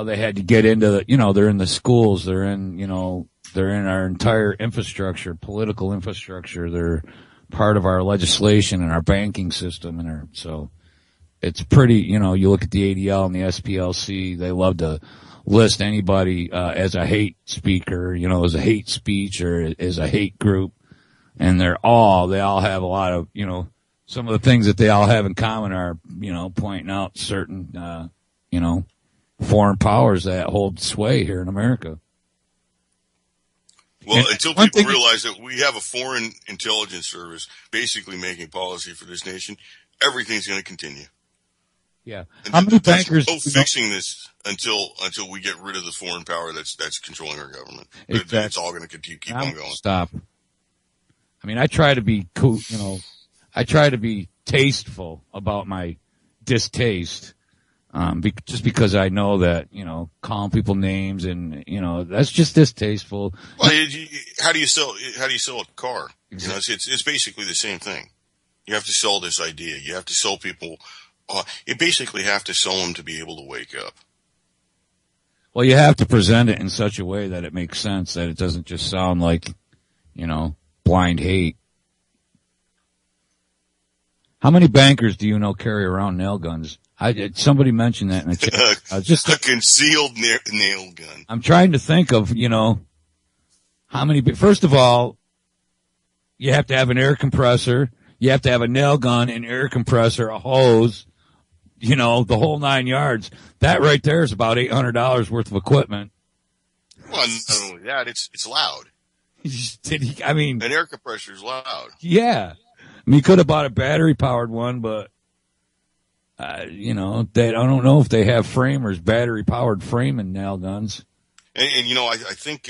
they had to get into the, they're in the schools, they're in our entire infrastructure, political infrastructure. They're part of our legislation and our banking system, so it's pretty, you look at the ADL and the SPLC, they love to list anybody, as a hate speaker, as a hate speech or as a hate group. And they all have a lot of, some of the things that they all have in common are, pointing out certain, foreign powers that hold sway here in America. Well, And until one people thing- realize that we have a foreign intelligence service basically making policy for this nation, everything's going to continue. Yeah. And How many there's bankers? no fixing this until we get rid of the foreign power that's controlling our government. Exactly. It's all going to keep on going. Stop. I mean, I try to be cool, I try to be tasteful about my distaste, just because I know that, calling people names and, that's just distasteful. Well, how do you sell a car? Exactly. It's basically the same thing. You have to sell this idea. You have to sell people. You basically have to sell them to be able to wake up. Well, you have to present it in such a way that it makes sense, that it doesn't just sound like, blind hate. How many bankers do you know carry around nail guns? Somebody mentioned that in the chat. Just a concealed nail gun. I'm trying to think of, how many. First of all, you have to have an air compressor. You have to have a nail gun, an air compressor, a hose, the whole 9 yards. That right there is about $800 worth of equipment. Well, not only that, it's loud. An air compressor is loud. Yeah. You could have bought a battery-powered one, but, I don't know if they have framers, battery-powered framing nail guns. And I think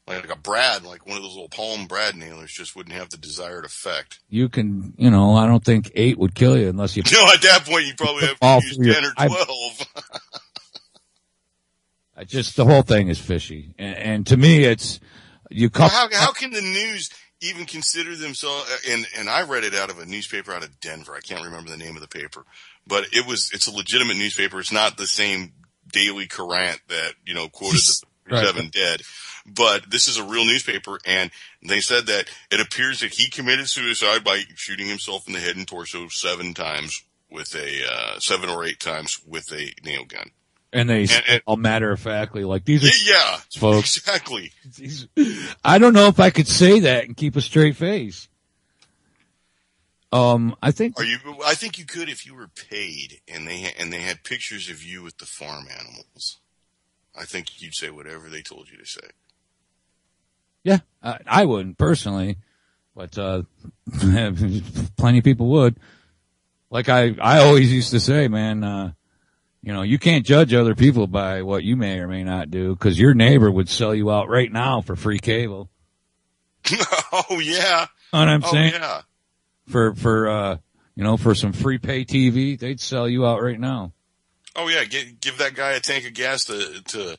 like a brad, like one of those little palm brad nailers just wouldn't have the desired effect. You can, I don't think 8 would kill you unless you... At that point, you'd probably have to use 10 or 12. The whole thing is fishy. And to me, it's... How can the news even consider themselves, and I read it out of a newspaper out of Denver. I can't remember the name of the paper, but it's a legitimate newspaper. It's not the same Daily Courant that, quoted the 7 dead, but this is a real newspaper. And they said that it appears that he committed suicide by shooting himself in the head and torso 7 times with 7 or 8 times with a nail gun. And they all matter-of-factly, like, these are... Yeah, folks. Exactly. I don't know if I could say that and keep a straight face. I think you could if you were paid and they had pictures of you with the farm animals. I think you'd say whatever they told you to say. Yeah, I wouldn't personally, but plenty of people would. Like I always used to say, man, you can't judge other people by what you may or may not do, because your neighbor would sell you out right now for free cable. Oh yeah. Know what I'm saying? Yeah. For some free pay TV, they'd sell you out right now. Oh yeah, give that guy a tank of gas to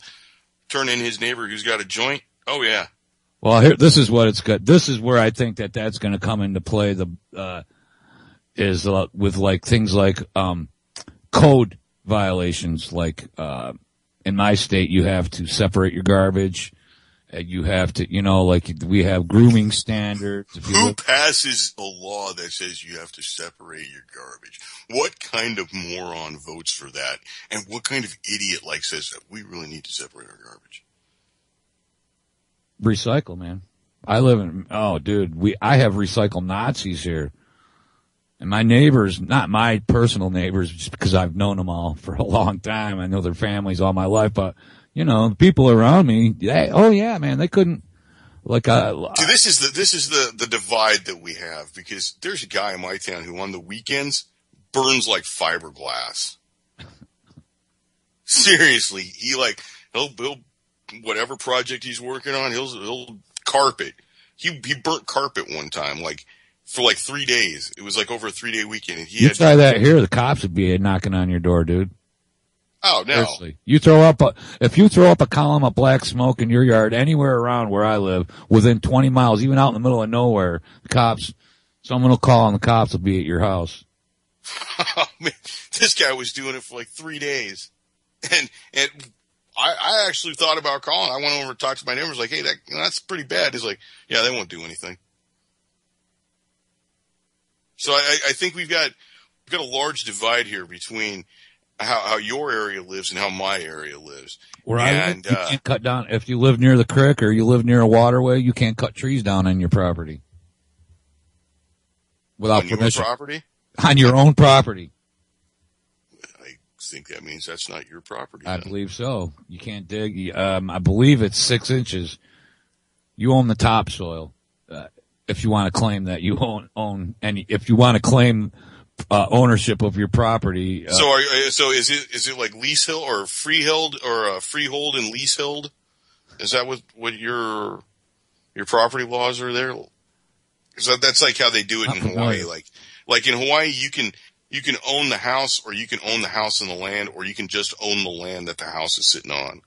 turn in his neighbor who's got a joint. Oh yeah. Well, this is what it's got. This is where I think that's going to come into play. With like things like code violations. Like in my state, you have to separate your garbage. You have to, like we have grooming standards. Who passes a law that says you have to separate your garbage? What kind of moron votes for that? And what kind of idiot says that we really need to separate our garbage? Recycle, man. I have recycle Nazis here. And my neighbors, not my personal neighbors, just because I've known them all for a long time. I know their families all my life, but the people around me, man, they couldn't, See, this is the divide that we have, because there's a guy in my town who on the weekends burns like fiberglass. Seriously, he'll whatever project he's working on, he'll carpet. He burnt carpet one time, for 3 days. It was over a 3-day weekend. And try that here, the cops would be knocking on your door, dude. Oh, no. Seriously. If you throw up a column of black smoke in your yard anywhere around where I live, within 20 miles, even out in the middle of nowhere, someone will call and the cops will be at your house. Oh, man. This guy was doing it for 3 days. And I actually thought about calling. I went over and talked to my neighbors, like, hey, that's pretty bad. He's like, yeah, they won't do anything. So I think we've got a large divide here between how your area lives and how my area lives. Where I live, you can't cut down. If you live near the creek or you live near a waterway, you can't cut trees down on your property without permission. On your property? On your own property. I think that means that's not your property. I believe so. You can't dig. I believe it's 6 inches. You own the topsoil. If you want to claim that you own any, if you want to claim ownership of your property. So is it like leasehold or freehold or freehold and leasehold? Is that what your property laws are there? Because that's like how they do it in Hawaii. Like in Hawaii, you can own the house, or you can own the house and the land, or you can just own the land that the house is sitting on.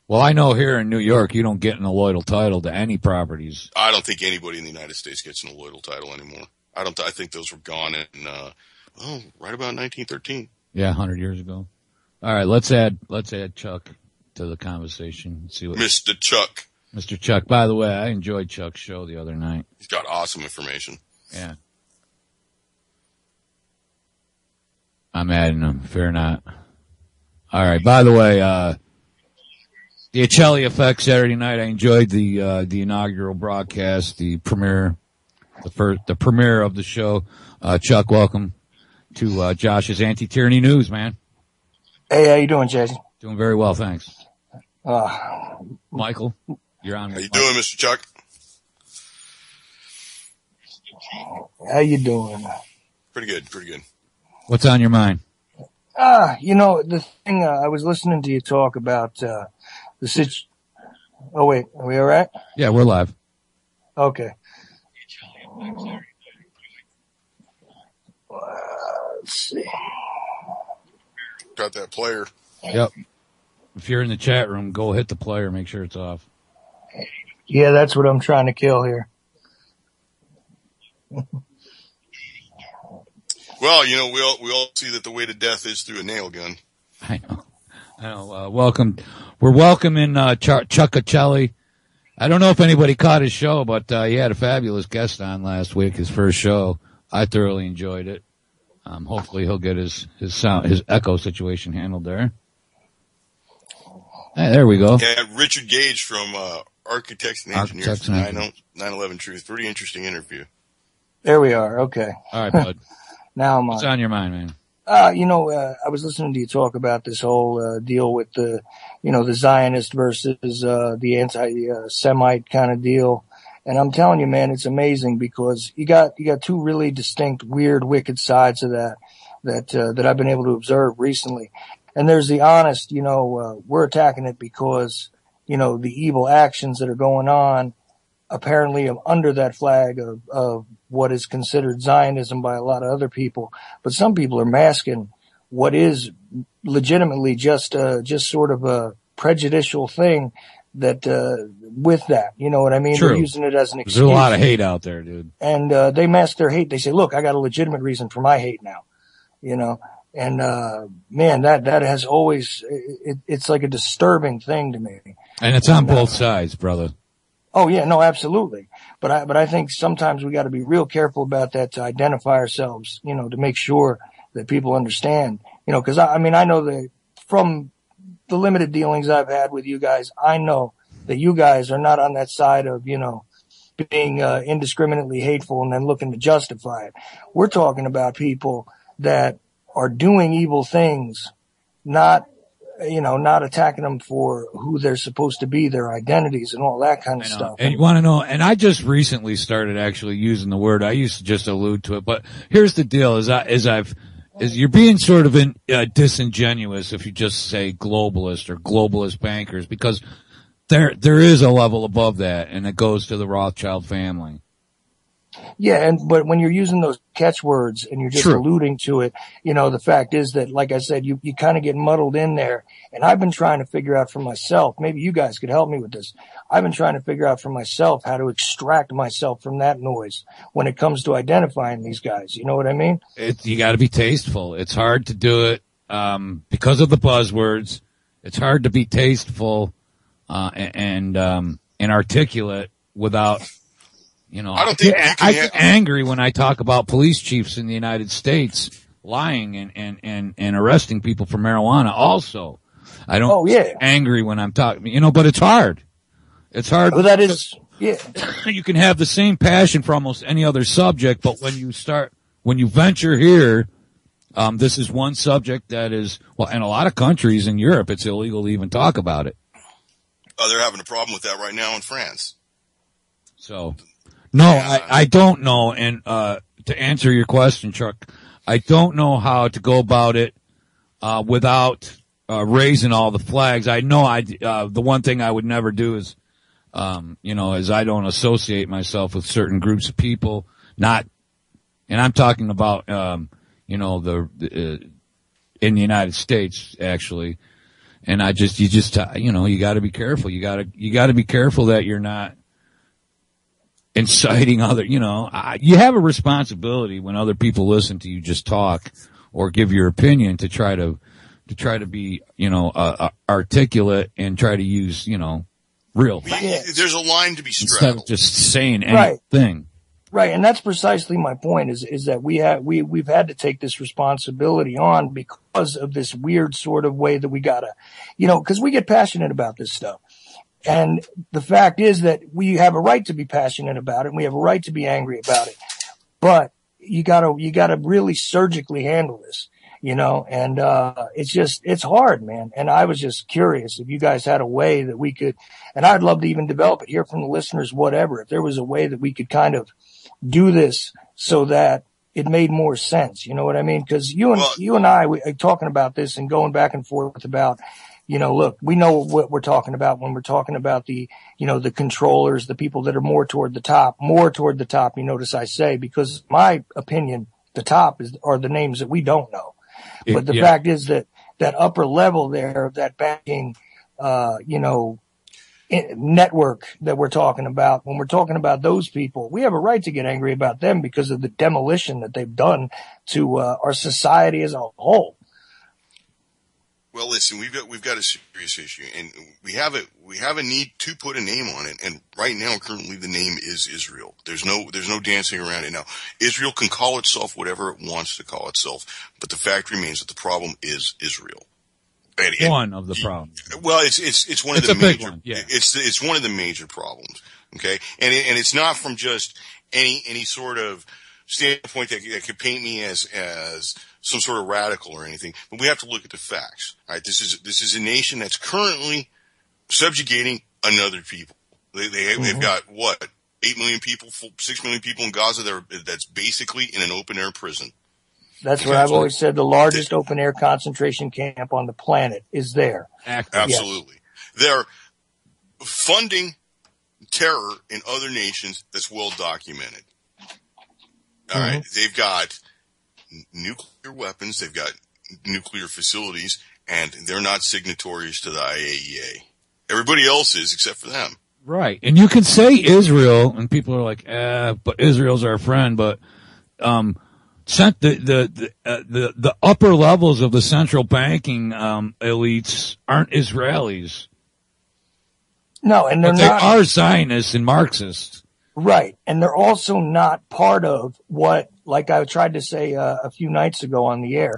Well, I know here in New York, you don't get an alloidal title to any properties. I don't think anybody in the United States gets an alloidal title anymore. I think those were gone in, right about 1913. Yeah, 100 years ago. All right, let's add Chuck to the conversation. See what Mr. Chuck. Mr. Chuck. By the way, I enjoyed Chuck's show the other night. He's got awesome information. Yeah. I'm adding him. Fear not. All right. By the way, the Acelli Effect Saturday night. I enjoyed the inaugural broadcast, the premiere of the show. Chuck, welcome to Josh's Anti-Tyranny News, man. Hey, how you doing, Jason? Doing very well, thanks. Michael, you're on. How you doing, Mr. Chuck? How you doing? Pretty good. What's on your mind? The thing, I was listening to you talk about, the situation. Oh, wait, are we all right? Yeah, we're live. Okay. Let's see. Got that player. Yep. If you're in the chat room, go hit the player. Make sure it's off. Yeah, that's what I'm trying to kill here. Well, we all see that the way to death is through a nail gun. I know. Welcome. We're welcoming Chuck Acelli. I don't know if anybody caught his show, but he had a fabulous guest on last week, his first show. I thoroughly enjoyed it. Hopefully he'll get his echo situation handled there. Hey, there we go. Yeah, Richard Gage from Architects and Engineers from 9/11 Truth. Pretty interesting interview. There we are. Okay. All right, bud. Now what's on your mind, man? I was listening to you talk about this whole deal with the Zionist versus the anti-Semite kind of deal. And I'm telling you, man, it's amazing because you got two really distinct, weird, wicked sides of that I've been able to observe recently. And there's the honest, we're attacking it because, the evil actions that are going on apparently under that flag of what is considered Zionism by a lot of other people. But some people are masking what is legitimately just sort of a prejudicial thing that, with that, you know what I mean? True. They're using it as an excuse. There's a lot of hate out there, dude. And, they mask their hate. They say, look, I got a legitimate reason for my hate now, and, man, that has always, it's like a disturbing thing to me. And it's on both sides, brother. Oh yeah, no, absolutely. But I think sometimes we got to be real careful about that to identify ourselves, to make sure that people understand, cause I know that from the limited dealings I've had with you guys, I know that you guys are not on that side of, being, indiscriminately hateful and then looking to justify it. We're talking about people that are doing evil things, not attacking them for who they're supposed to be, their identities and all that kind of stuff. And you want to know, and I just recently started actually using the word. I used to just allude to it, but here's the deal: is you're being sort of disingenuous if you just say globalist or globalist bankers, because there is a level above that, and it goes to the Rothschild family. Yeah, but when you're using those catchwords and you're just alluding to it, the fact is that, like I said, you kind of get muddled in there. And I've been trying to figure out for myself, maybe you guys could help me with this. I've been trying to figure out for myself how to extract myself from that noise when it comes to identifying these guys. You know what I mean? You got to be tasteful. It's hard to do it because of the buzzwords, it's hard to be tasteful, and articulate without, I don't think I get angry when I talk about police chiefs in the United States lying and arresting people for marijuana also. I don't get angry when I'm talking, but it's hard. It's hard. Well, that is, yeah. You can have the same passion for almost any other subject, but when you venture here, this is one subject that is, well, in a lot of countries in Europe, it's illegal to even talk about it. Oh, they're having a problem with that right now in France. So, no, I don't know. And, to answer your question, Chuck, I don't know how to go about it, without, raising all the flags. I know the one thing I would never do is, is I don't associate myself with certain groups of people, and I'm talking about, in the United States, actually. And you gotta be careful. You gotta be careful that you're not inciting you have a responsibility when other people listen to you just talk or give your opinion to try to be, articulate and try to use, real facts. There's a line to be straddled. Instead of just saying anything. Right. And that's precisely my point is that we've had to take this responsibility on because of this weird sort of way that we gotta, cause we get passionate about this stuff. And the fact is that we have a right to be passionate about it and we have a right to be angry about it. But you gotta really surgically handle this, and, it's hard, man. And I was just curious if you guys had a way that we could, and I'd love to even develop it, hear from the listeners, whatever, if there was a way that we could kind of do this so that it made more sense. You know what I mean? Cause you and I are talking about this and going back and forth about, look, we know what we're talking about when we're talking about the, the controllers, the people that are more toward the top, you notice I say, because my opinion, the top are the names that we don't know. But the fact is that upper level there, that banking, network that we're talking about, when we're talking about those people, we have a right to get angry about them because of the demolition that they've done to our society as a whole. Well, listen, we've got a serious issue, and we have a need to put a name on it. And right now, currently, the name is Israel. There's no dancing around it now. Israel can call itself whatever it wants to call itself, but the fact remains that the problem is Israel. One of the problems. Well, it's one of the major. Yeah. It's one of the major problems. Okay, and it's not from just any sort of standpoint that could paint me as some sort of radical or anything, but we have to look at the facts. All right, this is a nation that's currently subjugating another people. They've got 8 million people, 6 million people in Gaza. That's basically in an open air prison. That's what I've always said. The largest open air concentration camp on the planet is there. Absolutely. Yes. They're funding terror in other nations that's well documented. All right. They've got nuclear weapons. They've got nuclear facilities, and they're not signatories to the IAEA. Everybody else is except for them. Right. And you can say Israel, and people are like, but Israel's our friend, but, the upper levels of the central banking, elites aren't Israelis. No, and they are Zionists and Marxists. Right. And they're also not part of what, like I tried to say a few nights ago on the air,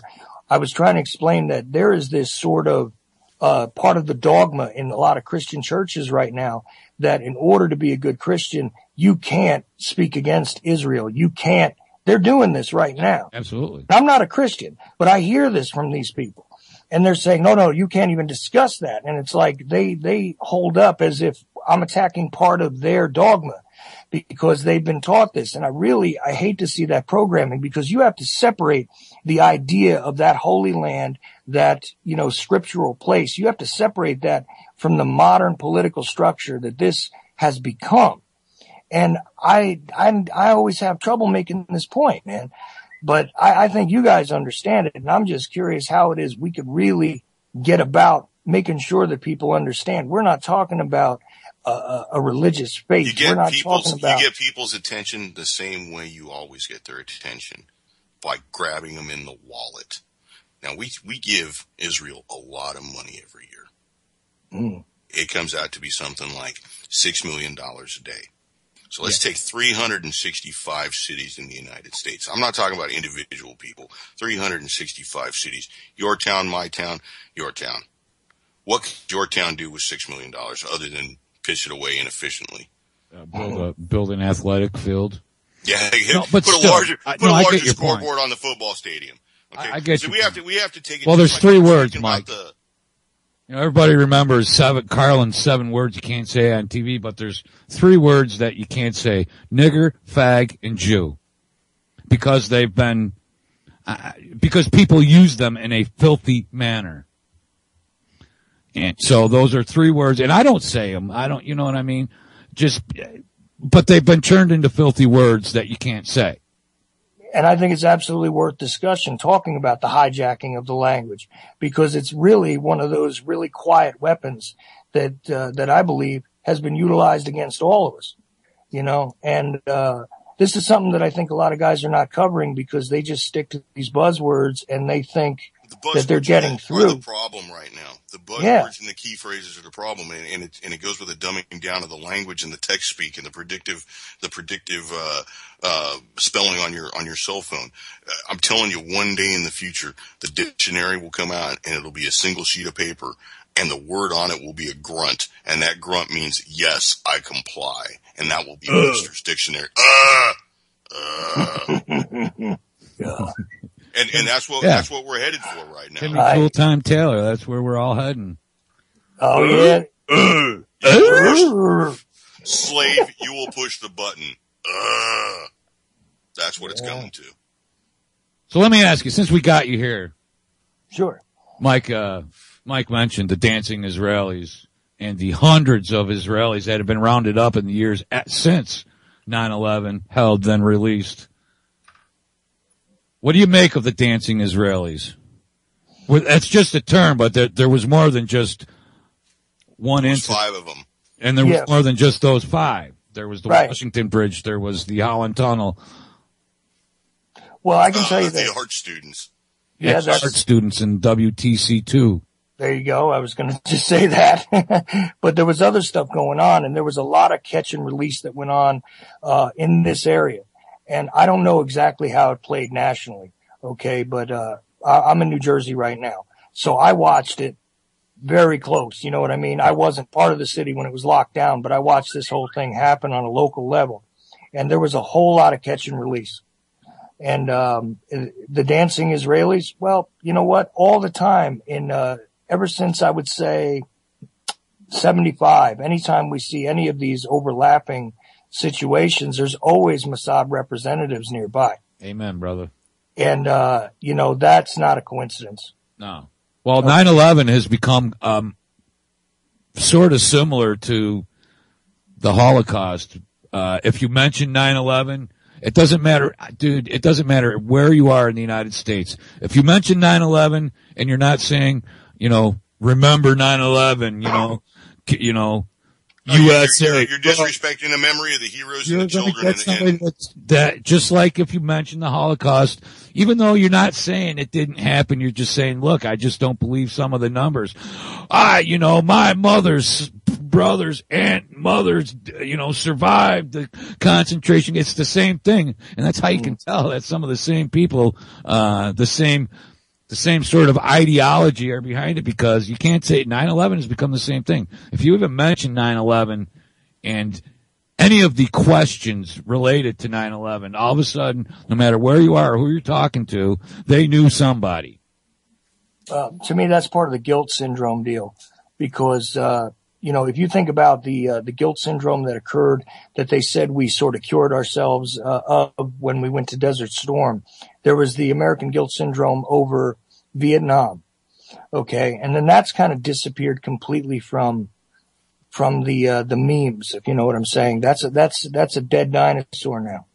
I was trying to explain that there is this sort of part of the dogma in a lot of Christian churches right now that in order to be a good Christian, you can't speak against Israel. You can't. They're doing this right now. Absolutely. I'm not a Christian, but I hear this from these people. And they're saying, no, you can't even discuss that. And it's like they hold up as if I'm attacking part of their dogma because they've been taught this. And I hate to see that programming because you have to separate the idea of that holy land, that, scriptural place. You have to separate that from the modern political structure that this has become. And I always have trouble making this point, man. But I think you guys understand it. And I'm just curious how it is we could really get about making sure that people understand. We're not talking about a religious faith. We're not talking about. You get people's attention the same way you always get their attention, by grabbing them in the wallet. Now, we give Israel a lot of money every year. Mm. It comes out to be something like $6 million a day. So let's take 365 cities in the United States. I'm not talking about individual people. 365 cities. Your town, my town, your town. What could your town do with $6 million other than pitch it away inefficiently? Build an athletic field. Yeah, no, but put still, a larger scoreboard point. on the football stadium. Okay, I get so you. we have to take it. Well, there's like 3 words, Mike. The, everybody remembers Carlin's 7 words you can't say on TV, but there's 3 words that you can't say: nigger, fag, and Jew, because they've been because people use them in a filthy manner. And so those are 3 words, and I don't say them. I don't, you know what I mean? But they've been turned into filthy words that you can't say. And I think it's absolutely worth discussion talking about the hijacking of the language, because it's really one of those really quiet weapons that I believe has been utilized against all of us, and this is something that I think a lot of guys are not covering because they just stick to these buzzwords and they think that they're getting through. Are the problem right now. The buzzwords and the key phrases are the problem, and it goes with the dumbing down of the language and the text speak and the predictive spelling on your cell phone. I'm telling you, one day in the future, the dictionary will come out and it'll be a single sheet of paper, and the word on it will be a grunt, and that grunt means yes, I comply, and that will be Webster's dictionary. Yeah. And that's what we're headed for right now. Timmy Full-Time Taylor, that's where we're all heading. Oh yeah. Slave, you will push the button. That's what it's coming to. So let me ask you, since we got you here. Sure. Mike mentioned the dancing Israelis and the hundreds of Israelis that have been rounded up in the years since 9/11, held, then released. What do you make of the dancing Israelis? Well, that's just a term, but there was more than just one incident. 5 of them. And there was more than just those 5. There was the Right. Washington Bridge. There was the Holland Tunnel. Well, I can tell you the that. art students. Yeah, Art students in WTC too. There you go. I was going to just say that. But there was other stuff going on, and there was a lot of catch and release that went on in this area. And I don't know exactly how it played nationally, okay? But I'm in New Jersey right now. So I watched it very close. You know what I mean? I wasn't part of the city when it was locked down, but I watched this whole thing happen on a local level. And there was a whole lot of catch and release. And the dancing Israelis, well, you know what? All the time ever since I would say 75, anytime we see any of these overlapping situations, there's always Mossad representatives nearby. Amen, brother. And, that's not a coincidence. No. Well, 9/11 has become sort of similar to the Holocaust. If you mention 9/11, it doesn't matter, dude, it doesn't matter where you are in the United States. If you mention 9/11 and you're not saying, remember 9/11, USA. You're disrespecting the memory of the heroes and the children. That just like if you mention the Holocaust, even though you're not saying it didn't happen, you're just saying, look, I just don't believe some of the numbers. My mother's brothers and mothers, survived the concentration. It's the same thing. And that's how you can tell that some of the same people, the same sort of ideology are behind it, because you can't say 9/11 has become the same thing. If you even mention 9/11 and any of the questions related to 9/11, all of a sudden, no matter where you are or who you're talking to, they knew somebody. To me, that's part of the guilt syndrome deal, because, if you think about the guilt syndrome that occurred, that they said we sort of cured ourselves of when we went to Desert Storm, there was the American guilt syndrome over Vietnam. Okay. And then that's kind of disappeared completely from the memes, if you know what I'm saying. That's a dead dinosaur now.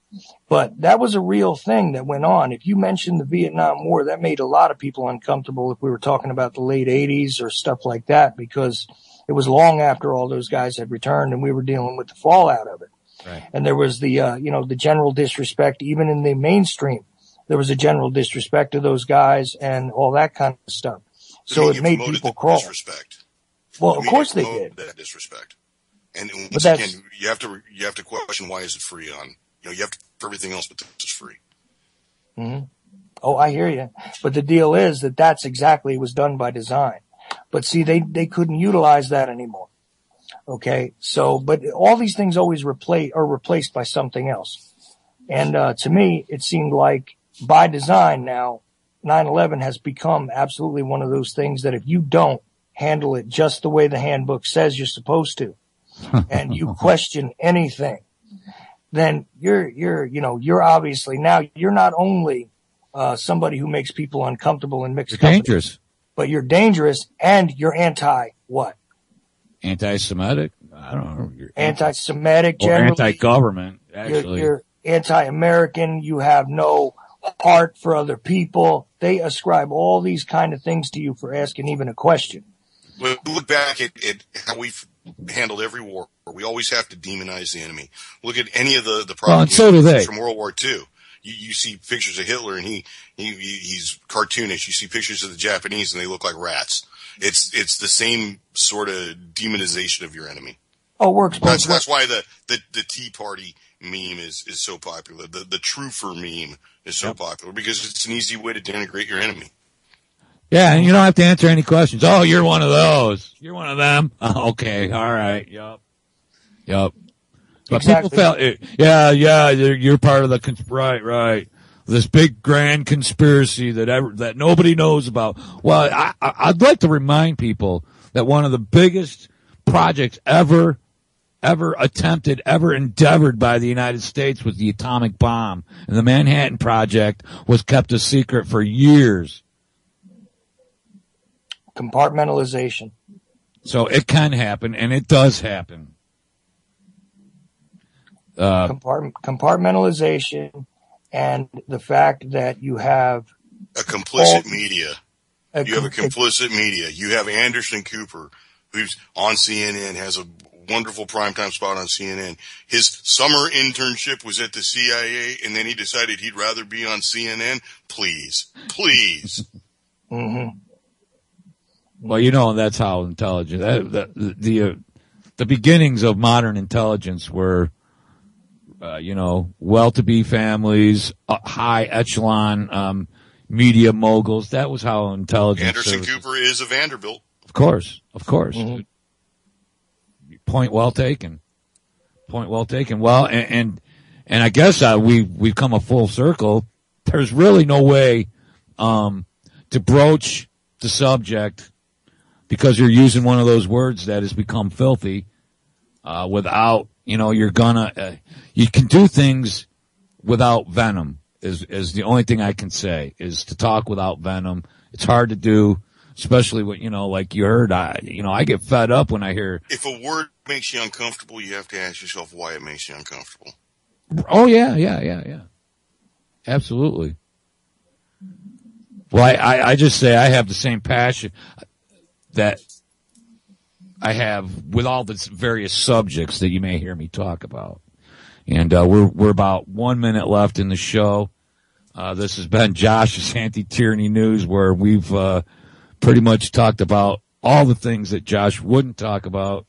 But that was a real thing that went on. If you mentioned the Vietnam War, that made a lot of people uncomfortable if we were talking about the late 80s or stuff like that, because it was long after all those guys had returned and we were dealing with the fallout of it. Right. And there was the general disrespect, even in the mainstream, there was a general disrespect to those guys and all that kind of stuff. So it made people crawl. Disrespect. Well, of course they did. That disrespect. And once again, you have to question, why is it free on, you have to for everything else, but this is free. Mm-hmm. Oh, I hear you. But the deal is that that's exactly was done by design. But see, they couldn't utilize that anymore. Okay. So, but all these things always are replaced by something else. And, to me, it seemed like by design now, 9/11 has become absolutely one of those things that if you don't handle it just the way the handbook says you're supposed to, and you question anything, then you're obviously now you're not only somebody who makes people uncomfortable and mixed company, dangerous, but you're dangerous and you're what? Anti-Semitic? I don't know. You're anti-Semitic, or anti-government. Actually, you're anti-American. You have no heart for other people. They ascribe all these kind of things to you for asking even a question. Well, look back at how we've handled every war. We always have to demonize the enemy. Look at any of the propaganda from World War II. You see pictures of Hitler and he's cartoonish. You see pictures of the Japanese and they look like rats. It's the same sort of demonization of your enemy. Oh, works both ways. That's why the Tea Party meme is so popular. The truther meme is so popular because it's an easy way to denigrate your enemy. Yeah, and you don't have to answer any questions. Oh, you're one of those. You're one of them. Oh, okay, all right. Yep. But exactly. People felt, you're part of the right. This big grand conspiracy that nobody knows about. Well, I'd like to remind people that one of the biggest projects ever attempted, ever endeavored by the United States was the atomic bomb. And the Manhattan Project was kept a secret for years. Compartmentalization. So it can happen, and it does happen. Compartmentalization and the fact that you have a complicit media. You have a complicit media. You have Anderson Cooper, who's on CNN, has a wonderful primetime spot on CNN. His summer internship was at the CIA, and then he decided he'd rather be on CNN. Please. Mm-hmm. Well, that's how intelligent. The beginnings of modern intelligence were, well-to-be families, high echelon media moguls. That was how intelligence. Anderson Cooper is a Vanderbilt. Of course. Mm-hmm. Point well taken. Well, and I guess we've come a full circle. There's really no way to broach the subject because you're using one of those words that has become filthy without, you can do things without venom is the only thing I can say is to talk without venom. It's hard to do, especially what, like you heard, I get fed up when I hear. If a word makes you uncomfortable, you have to ask yourself why it makes you uncomfortable. Oh, yeah. Absolutely. Well, I just say I have the same passion that I have with all the various subjects that you may hear me talk about. And we're about 1 minute left in the show. This has been Josh's Anti-Tyranny News, where we've pretty much talked about all the things that Josh wouldn't talk about.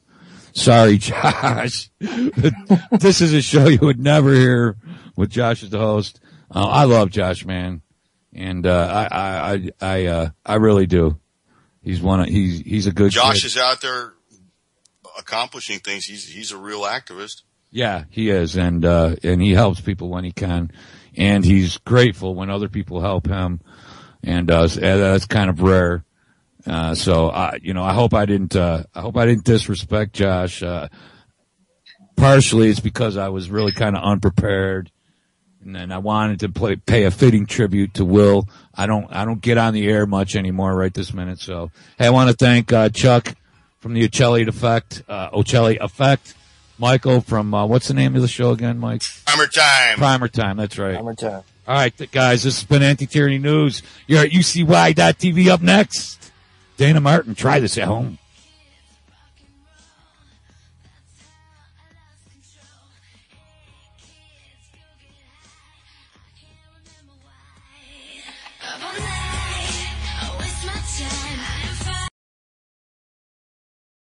Sorry, Josh. This is a show you would never hear with Josh as the host. I love Josh, man. And I really do. He's a good Josh kid. Is out there accomplishing things. He's a real activist. Yeah, he is, and he helps people when he can, and he's grateful when other people help him, and that's kind of rare. So I hope I didn't disrespect Josh. Partially it's because I was really kind of unprepared, and then I wanted to pay a fitting tribute to Will. I don't get on the air much anymore right this minute. So hey, I want to thank Chuck from the Ocelli Effect. Michael from, what's the name of the show again, Mike? Primer Time, that's right. Primer Time. All right, guys, this has been Anti-Tyranny News. You're at UCY.TV. Up next, Dana Martin. Try this at home.